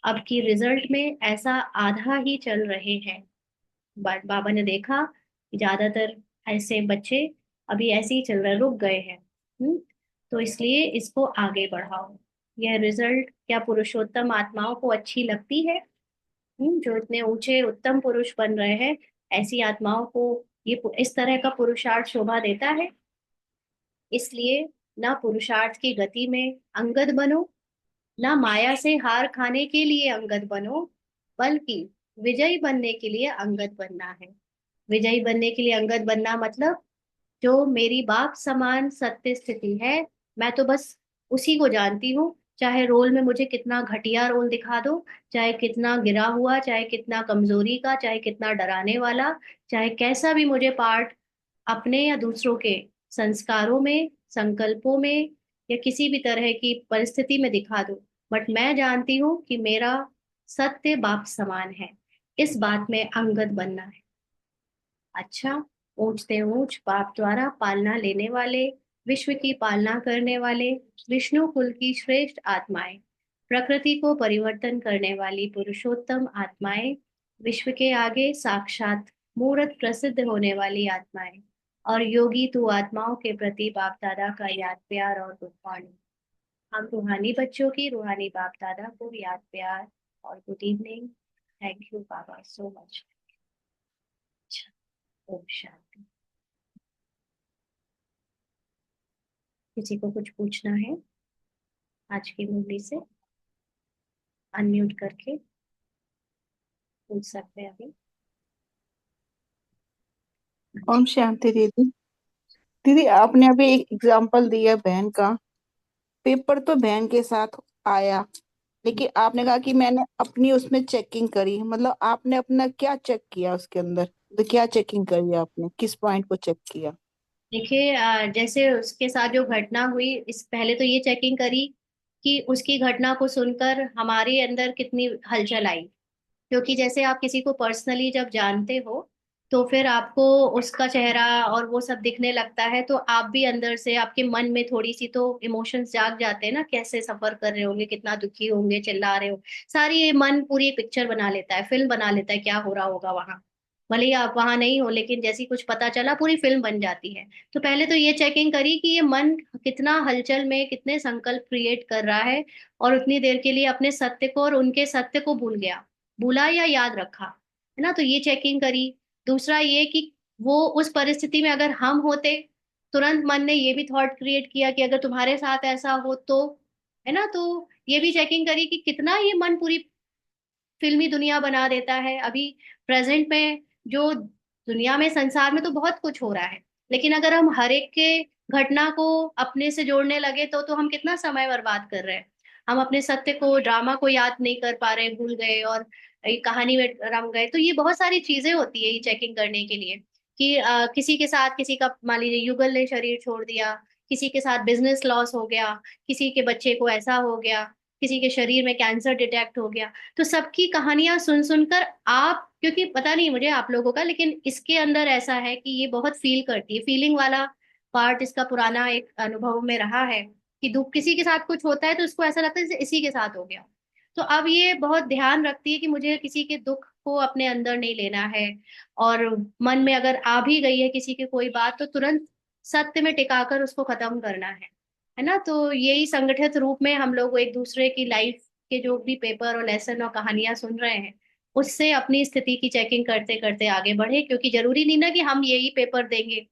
अब की रिजल्ट में ऐसा आधा ही चल रहे हैं। बाबा ने देखा कि ज्यादातर ऐसे बच्चे अभी ऐसे ही चल रहे, रुक गए हैं। तो इसलिए इसको आगे बढ़ाओ। यह रिजल्ट क्या पुरुषोत्तम आत्माओं को अच्छी लगती है? जो इतने ऊंचे उत्तम पुरुष बन रहे हैं, ऐसी आत्माओं को ये इस तरह का पुरुषार्थ शोभा देता है? इसलिए ना पुरुषार्थ की गति में अंगद बनो, ना माया से हार खाने के लिए अंगद बनो, बल्कि विजयी बनने के लिए अंगद बनना है। विजयी बनने के लिए अंगद बनना मतलब जो मेरी बाप समान सत्य स्थिति है, मैं तो बस उसी को जानती हूँ। चाहे रोल में मुझे कितना घटिया रोल दिखा दो, चाहे कितना गिरा हुआ, चाहे कितना कमजोरी का, चाहे कितना डराने वाला, चाहे कैसा भी मुझे पार्ट अपने या दूसरों के संस्कारों में, संकल्पों में या किसी भी तरह की परिस्थिति में दिखा दो, बट मैं जानती हूँ कि मेरा सत्य बाप समान है। इस बात में अंगद बनना है। अच्छा, ऊंच से ऊंच बाप द्वारा पालना लेने वाले, विश्व की पालना करने वाले, विष्णु कुल की श्रेष्ठ आत्माएं, प्रकृति को परिवर्तन करने वाली पुरुषोत्तम आत्माएं, विश्व के आगे साक्षात मूर्त प्रसिद्ध होने वाली आत्माएं, और योगी तू आत्माओं के प्रति बाप दादा का याद प्यार और गुड मॉर्निंग। हम रूहानी बच्चों की रूहानी बाप दादा को याद प्यार और गुड इवनिंग। थैंक यू बाबा सो मच। ओम शांति। किसी को कुछ पूछना है आज की मूवी से? अनम्यूट करके पूछ सकते हैं अभी। ओम शांति दीदी। दीदी आपने अभी एक एग्जांपल दिया बहन का। पेपर तो बहन के साथ आया, लेकिन आपने कहा कि मैंने अपनी उसमें चेकिंग करी। मतलब आपने अपना क्या चेक किया उसके अंदर? तो क्या चेकिंग करी आपने, किस पॉइंट को चेक किया? देखिए, जैसे उसके साथ जो घटना हुई, इस पहले तो ये चेकिंग करी कि उसकी घटना को सुनकर हमारे अंदर कितनी हलचल आई। क्योंकि जैसे आप किसी को पर्सनली जब जानते हो तो फिर आपको उसका चेहरा और वो सब दिखने लगता है, तो आप भी अंदर से आपके मन में थोड़ी सी तो इमोशंस जाग जाते हैं ना, कैसे सफर कर रहे होंगे, कितना दुखी होंगे, चिल्ला रहे हो। सारी ये मन पूरी पिक्चर बना लेता है, फिल्म बना लेता है, क्या हो रहा होगा वहां। भले ही आप वहां नहीं हो, लेकिन जैसी कुछ पता चला पूरी फिल्म बन जाती है। तो पहले तो ये चेकिंग करी कि ये मन कितना हलचल में कितने संकल्प क्रिएट कर रहा है, और उतनी देर के लिए अपने सत्य को और उनके सत्य को भूल गया, भूला या याद रखा, है ना। तो ये चेकिंग करी। दूसरा ये कि वो उस परिस्थिति में अगर हम होते, तुरंत मन ने ये भी थॉट क्रिएट किया कि अगर तुम्हारे साथ ऐसा हो तो, है ना। तो ये भी चेकिंग करी कि कितना ये मन पूरी फिल्मी दुनिया बना देता है। अभी प्रेजेंट में जो दुनिया में, संसार में तो बहुत कुछ हो रहा है, लेकिन अगर हम हर एक के घटना को अपने से जोड़ने लगे तो हम कितना समय बर्बाद कर रहे हैं। हम अपने सत्य को, ड्रामा को याद नहीं कर पा रहे, भूल गए और एक कहानी में रम गए। तो ये बहुत सारी चीजें होती है ये चेकिंग करने के लिए कि किसी के साथ किसी का, मान लीजिए युगल ने शरीर छोड़ दिया, किसी के साथ बिजनेस लॉस हो गया, किसी के बच्चे को ऐसा हो गया, किसी के शरीर में कैंसर डिटेक्ट हो गया। तो सबकी कहानियां सुन सुनकर आप, क्योंकि पता नहीं मुझे आप लोगों का, लेकिन इसके अंदर ऐसा है कि ये बहुत फील करती है, फीलिंग वाला पार्ट इसका पुराना एक अनुभव में रहा है कि दुख किसी के साथ कुछ होता है तो इसको ऐसा लगता है जैसे इसी के साथ हो गया। तो अब ये बहुत ध्यान रखती है कि मुझे किसी के दुख को अपने अंदर नहीं लेना है, और मन में अगर आ भी गई है किसी की कोई बात तो तुरंत सत्य में टिकाकर उसको खत्म करना है ना। तो यही संगठित रूप में हम लोग एक दूसरे की लाइफ के जो भी पेपर और लेसन और कहानियां सुन रहे हैं, उससे अपनी स्थिति की चेकिंग करते करते आगे बढ़े। क्योंकि जरूरी नहीं ना कि हम यही पेपर देंगे,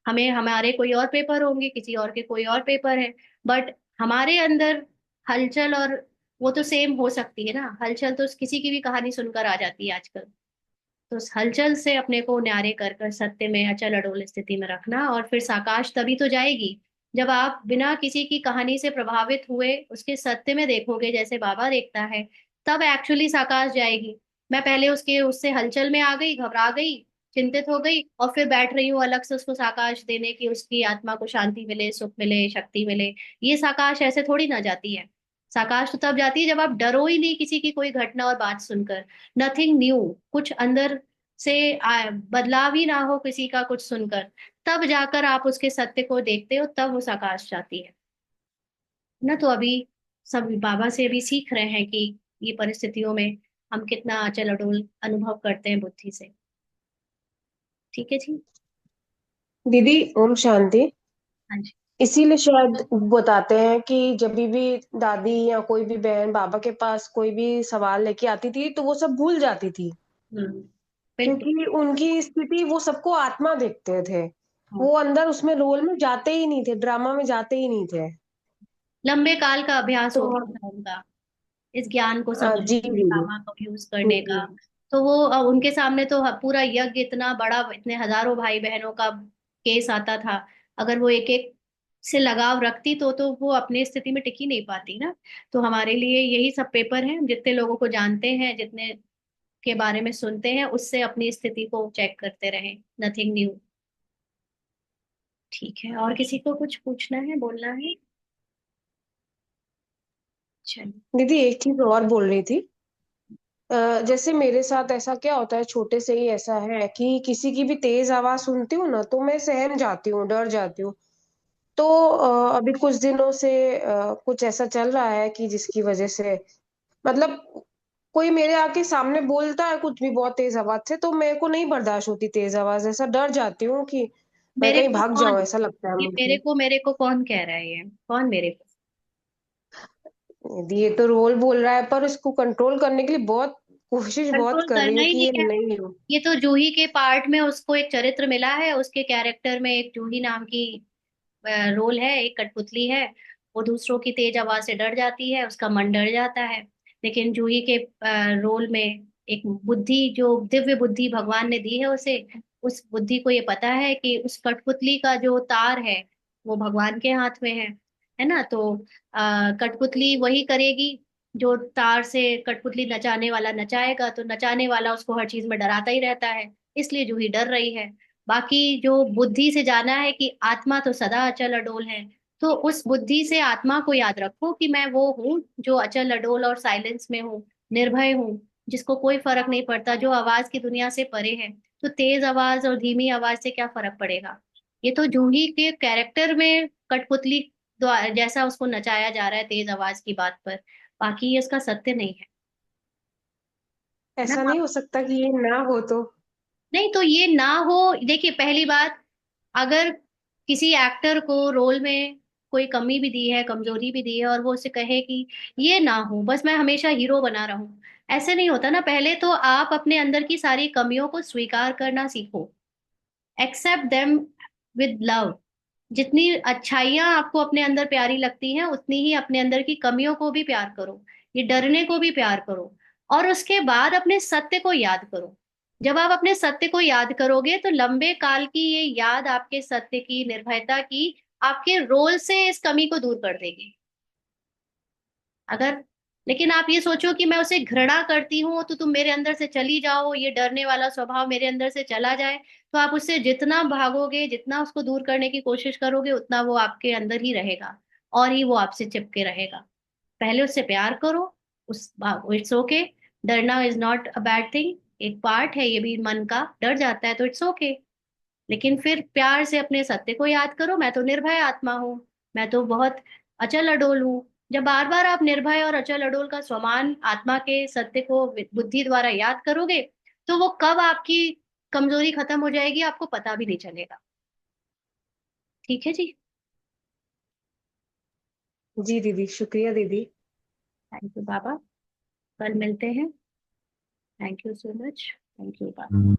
हमें हमारे कोई और पेपर होंगे, किसी और के कोई और पेपर है, बट हमारे अंदर हलचल और वो तो सेम हो सकती है ना। हलचल तो किसी की भी कहानी सुनकर आ जाती है आजकल। तो उस हलचल से अपने को न्यारे कर कर सत्य में अचल अडोल स्थिति में रखना, और फिर साकाश तभी तो जाएगी जब आप बिना किसी की कहानी से प्रभावित हुए उसके सत्य में देखोगे, जैसे बाबा देखता है, तब एक्चुअली साकाश जाएगी। मैं पहले उसके उससे हलचल में आ गई, घबरा गई, चिंतित हो गई, और फिर बैठ रही हूँ अलग से उसको साकाश देने की, उसकी आत्मा को शांति मिले, सुख मिले, शक्ति मिले। ये साकाश ऐसे थोड़ी ना जाती है। साकाश तो तब जाती है जब आप डरो ही नहीं किसी की कोई घटना और बात सुनकर। नथिंग न्यू, कुछ अंदर से बदलाव ही ना हो किसी का कुछ सुनकर, तब जाकर आप उसके सत्य को देखते हो, तब वो साकाश जाती है ना। तो अभी सब बाबा से अभी सीख रहे हैं कि ये परिस्थितियों में हम कितना अचल अडोल अनुभव करते हैं बुद्धि से। ठीक है जी। दीदी, ओम शांति। हाँ जी। इसीलिए शायद बताते हैं कि जब भी दादी या कोई भी बहन बाबा के पास कोई भी सवाल लेके आती थी तो वो सब भूल जाती थी, हम्म। बिल्कुल। क्योंकि उनकी स्थिति वो सबको आत्मा देखते थे। हाँ। वो अंदर उसमें रोल में जाते ही नहीं थे, ड्रामा में जाते ही नहीं थे। लंबे काल का अभ्यास तो हो गया था उनका, इस ज्ञान को जी समझने दीदी। कामा को यूज करने जी। का। तो वो उनके सामने तो पूरा यज्ञ इतना बड़ा, इतने हजारों भाई बहनों का केस आता था। अगर वो एक एक से लगाव रखती तो वो अपनी स्थिति में टिक ही नहीं पाती ना। तो हमारे लिए यही सब पेपर हैं, जितने लोगों को जानते हैं, जितने के बारे में सुनते हैं, उससे अपनी स्थिति को चेक करते रहें। Nothing new. ठीक है, और किसी को कुछ पूछना है, बोलना है? चलिए। दीदी, एक चीज और बोल रही थी। जैसे मेरे साथ ऐसा क्या होता है, छोटे से ही ऐसा है कि किसी की भी तेज आवाज सुनती हूँ ना तो मैं सहम जाती हूँ, डर जाती हूँ। तो अभी कुछ दिनों से कुछ ऐसा चल रहा है कि जिसकी वजह से मतलब कोई मेरे आके सामने बोलता है कुछ भी बहुत तेज आवाज से तो मेरे को नहीं बर्दाश्त होती तेज आवाज, ऐसा डर जाती हूँ कि मैं मेरे कहीं को भाग कौन जाऊं, ऐसा लगता है ये मुझे। मेरे को कौन कह रहा है? ये कौन मेरे को? ये तो रोल बोल रहा है, पर इसको कंट्रोल करने के लिए बहुत कोशिश बहुत कंट्रोल कर रही करना हूँ ही कि नहीं ये है। नहीं हो। ये तो जूही के पार्ट में उसको एक चरित्र मिला है, उसके कैरेक्टर में एक जूही नाम की रोल है, एक कठपुतली है। वो दूसरों की तेज आवाज से डर जाती है, उसका मन डर जाता है। लेकिन जूही के रोल में एक बुद्धि, जो दिव्य बुद्धि भगवान ने दी है उसे, उस बुद्धि को ये पता है कि उस कठपुतली का जो तार है वो भगवान के हाथ में है ना। तो कठपुतली वही करेगी जो तार से कठपुतली नचाने वाला नचाएगा, तो नचाने वाला उसको हर चीज में डराता ही रहता है, इसलिए जूही डर रही है। बाकी जो बुद्धि से जाना है कि आत्मा तो सदा अचल अडोल है, तो उस बुद्धि से आत्मा को याद रखो कि मैं वो हूँ जो अचल अडोल और साइलेंस में हूँ, निर्भय हूँ, जिसको कोई फर्क नहीं पड़ता, जो आवाज की दुनिया से परे है। तो तेज आवाज और धीमी आवाज से क्या फर्क पड़ेगा? ये तो जूही के कैरेक्टर में कठपुतली जैसा उसको नचाया जा रहा है तेज आवाज की बात पर, बाकी ये उसका सत्य नहीं है ऐसा ना। नहीं हो सकता कि ये ना हो तो। नहीं तो ये ना हो। देखिए, पहली बात, अगर किसी एक्टर को रोल में कोई कमी भी दी है, कमजोरी भी दी है, और वो उसे कहे कि ये ना हो, बस मैं हमेशा हीरो बना रहूं, ऐसे नहीं होता ना। पहले तो आप अपने अंदर की सारी कमियों को स्वीकार करना सीखो, एक्सेप्ट देम विद लव। जितनी अच्छाइयां आपको अपने अंदर प्यारी लगती हैं, उतनी ही अपने अंदर की कमियों को भी प्यार करो, ये डरने को भी प्यार करो। और उसके बाद अपने सत्य को याद करो। जब आप अपने सत्य को याद करोगे तो लंबे काल की ये याद आपके सत्य की, निर्भयता की, आपके रोल से इस कमी को दूर कर देगी। अगर लेकिन आप ये सोचो कि मैं उसे घृणा करती हूँ तो तुम मेरे अंदर से चली जाओ, ये डरने वाला स्वभाव मेरे अंदर से चला जाए, तो आप उससे जितना भागोगे, जितना उसको दूर करने की कोशिश करोगे, उतना वो आपके अंदर ही रहेगा, और ही वो आपसे चिपके रहेगा। पहले उससे प्यार करो। उस इट्स ओके, डरना is not a bad thing, एक पार्ट है ये भी, मन का डर जाता है तो इट्स ओके। लेकिन फिर प्यार से अपने सत्य को याद करो, मैं तो निर्भय आत्मा हूँ, मैं तो बहुत अचल अडोल हूँ। जब बार बार आप निर्भय और अचल अडोल का समान आत्मा के सत्य को बुद्धि द्वारा याद करोगे, तो वो कब आपकी कमजोरी खत्म हो जाएगी आपको पता भी नहीं चलेगा। ठीक है जी। जी दीदी, शुक्रिया दीदी। थैंक यू बाबा। कल मिलते हैं। Thank you so much. Thank you बाबा।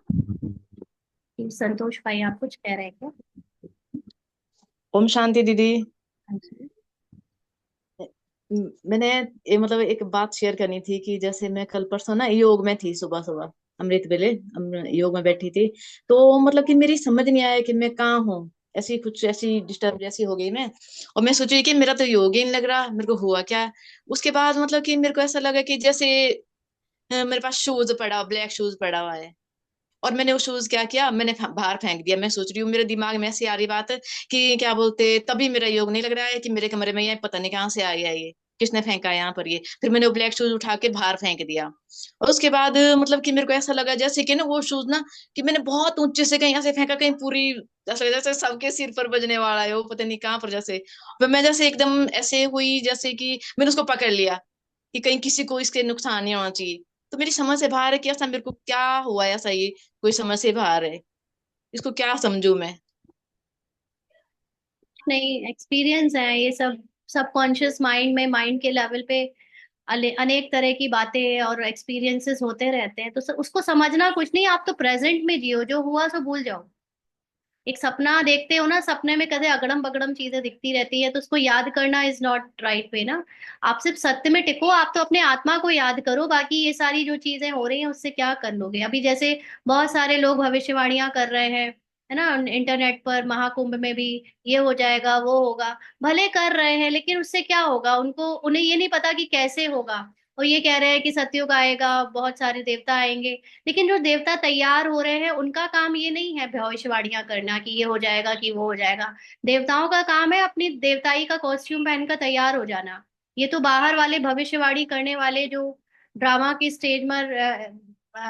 संतोष भाई, आप कुछ कह रहे हैं क्या? ओम शांति दीदी। हाँ जी। मैंने मतलब एक बात शेयर करनी थी कि जैसे मैं कल परसों ना योग में थी, सुबह सुबह अमृत वेले योग में बैठी थी। तो मतलब कि मेरी समझ नहीं आया कि मैं कहाँ हूँ। ऐसी कुछ ऐसी डिस्टर्ब जैसी हो गई मैं। और मैं सोची कि मेरा तो योग ही नहीं लग रहा, मेरे को हुआ क्या। उसके बाद मतलब कि मेरे को ऐसा लगा कि जैसे मेरे पास शूज पड़ा, ब्लैक शूज पड़ा हुआ है, और मैंने वो शूज क्या किया, मैंने बाहर फेंक दिया। मैं सोच रही हूँ, मेरे दिमाग में ऐसी आ रही बात कि क्या बोलते, तभी मेरा योग नहीं लग रहा है कि मेरे कमरे में ये पता नहीं कहाँ से आ गया, ये किसने फेंका यहाँ पर ये। फिर मैंने वो ब्लैक शूज उठा के बाहर फेंक दिया। और उसके बाद मतलब कि मेरे को ऐसा लगा जैसे कि ना वो शूज ना, कि मैंने बहुत ऊंचे से कहीं ऐसे फेंका, कहीं पूरी जैसे जैसे सबके सिर पर बजने वाला है वो, पता नहीं कहाँ पर जैसे। फिर मैं जैसे एकदम ऐसे हुई जैसे कि मैंने उसको पकड़ लिया कि कहीं किसी को इसके नुकसान नहीं होना चाहिए। तो मेरी समझ से बाहर है कि ऐसा मेरे को क्या हुआ है, ऐसा ये कोई समझ से बाहर है, इसको क्या समझू मैं। नहीं, एक्सपीरियंस है ये सब। सबकॉन्शियस माइंड में, माइंड के लेवल पे अनेक तरह की बातें और एक्सपीरियंसेस होते रहते हैं, तो उसको समझना कुछ नहीं, आप तो प्रेजेंट में जियो, जो हुआ सो भूल जाओ। एक सपना देखते हो ना, सपने में कैसे अगड़म बगड़म चीजें दिखती रहती है, तो उसको याद करना इज नॉट राइट वे ना। आप सिर्फ सत्य में टिको, आप तो अपने आत्मा को याद करो, बाकी ये सारी जो चीजें हो रही हैं उससे क्या कर लोगे। अभी जैसे बहुत सारे लोग भविष्यवाणियां कर रहे हैं, है ना, इंटरनेट पर, महाकुंभ में भी ये हो जाएगा वो होगा। भले कर रहे हैं, लेकिन उससे क्या होगा, उन्हें ये नहीं पता कि कैसे होगा। और ये कह रहे हैं कि सतयुग आएगा, बहुत सारे देवता आएंगे, लेकिन जो देवता तैयार हो रहे हैं उनका काम ये नहीं है भविष्यवाणियां करना कि ये हो जाएगा कि वो हो जाएगा। देवताओं का काम है अपनी देवताई का कॉस्ट्यूम पहनकर तैयार हो जाना। ये तो बाहर वाले भविष्यवाणी करने वाले जो ड्रामा की स्टेज में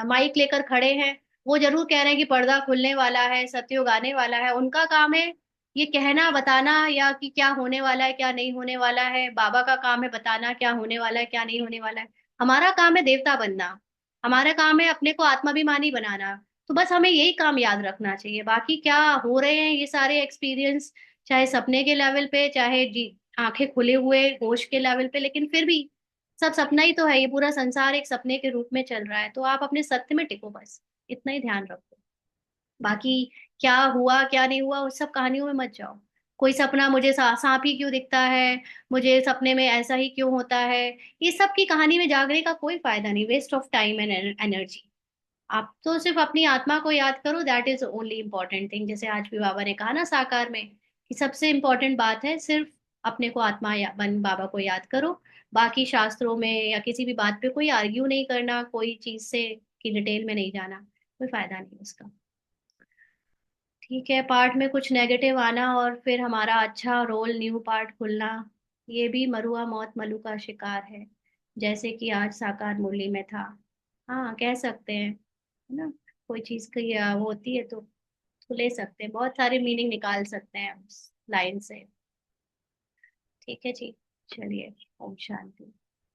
माइक लेकर खड़े हैं, वो जरूर कह रहे हैं कि पर्दा खुलने वाला है, सतयुग आने वाला है। उनका काम है ये कहना बताना, या कि क्या होने वाला है क्या नहीं होने वाला है। बाबा का काम है बताना क्या होने वाला है क्या नहीं होने वाला है। हमारा काम है देवता बनना, हमारा काम है अपने को आत्माभिमानी बनाना। तो बस हमें यही काम याद रखना चाहिए, बाकी क्या हो रहे हैं ये सारे एक्सपीरियंस, चाहे सपने के लेवल पे, चाहे जी आंखें खुले हुए होश के लेवल पे, लेकिन फिर भी सब सपना ही तो है। ये पूरा संसार एक सपने के रूप में चल रहा है, तो आप अपने सत्य में टिको, बस इतना ही ध्यान रखो। बाकी क्या हुआ क्या नहीं हुआ उस सब कहानियों में मत जाओ। कोई सपना मुझे सांप ही क्यों दिखता है, मुझे सपने में ऐसा ही क्यों होता है, ये सब की कहानी में जागने का कोई फायदा नहीं, waste of time and energy. आप तो सिर्फ अपनी आत्मा को याद करो, that is only important thing. जैसे आज भी बाबा ने कहा ना साकार में, कि सबसे इम्पोर्टेंट बात है सिर्फ अपने को आत्मा बन बाबा को याद करो। बाकी शास्त्रों में या किसी भी बात पे कोई आर्ग्यू नहीं करना, कोई चीज से की डिटेल में नहीं जाना, कोई फायदा नहीं उसका। ठीक है, पार्ट में कुछ नेगेटिव आना और फिर हमारा अच्छा रोल न्यू पार्ट खुलना, ये भी मरुआ मौत मलु का शिकार है, जैसे कि आज साकार मुरली में था। हाँ, कह सकते हैं, है ना। कोई चीज की वो होती है तो ले सकते हैं, बहुत सारे मीनिंग निकाल सकते हैं उस लाइन से। ठीक है जी, चलिए, ओम शांति।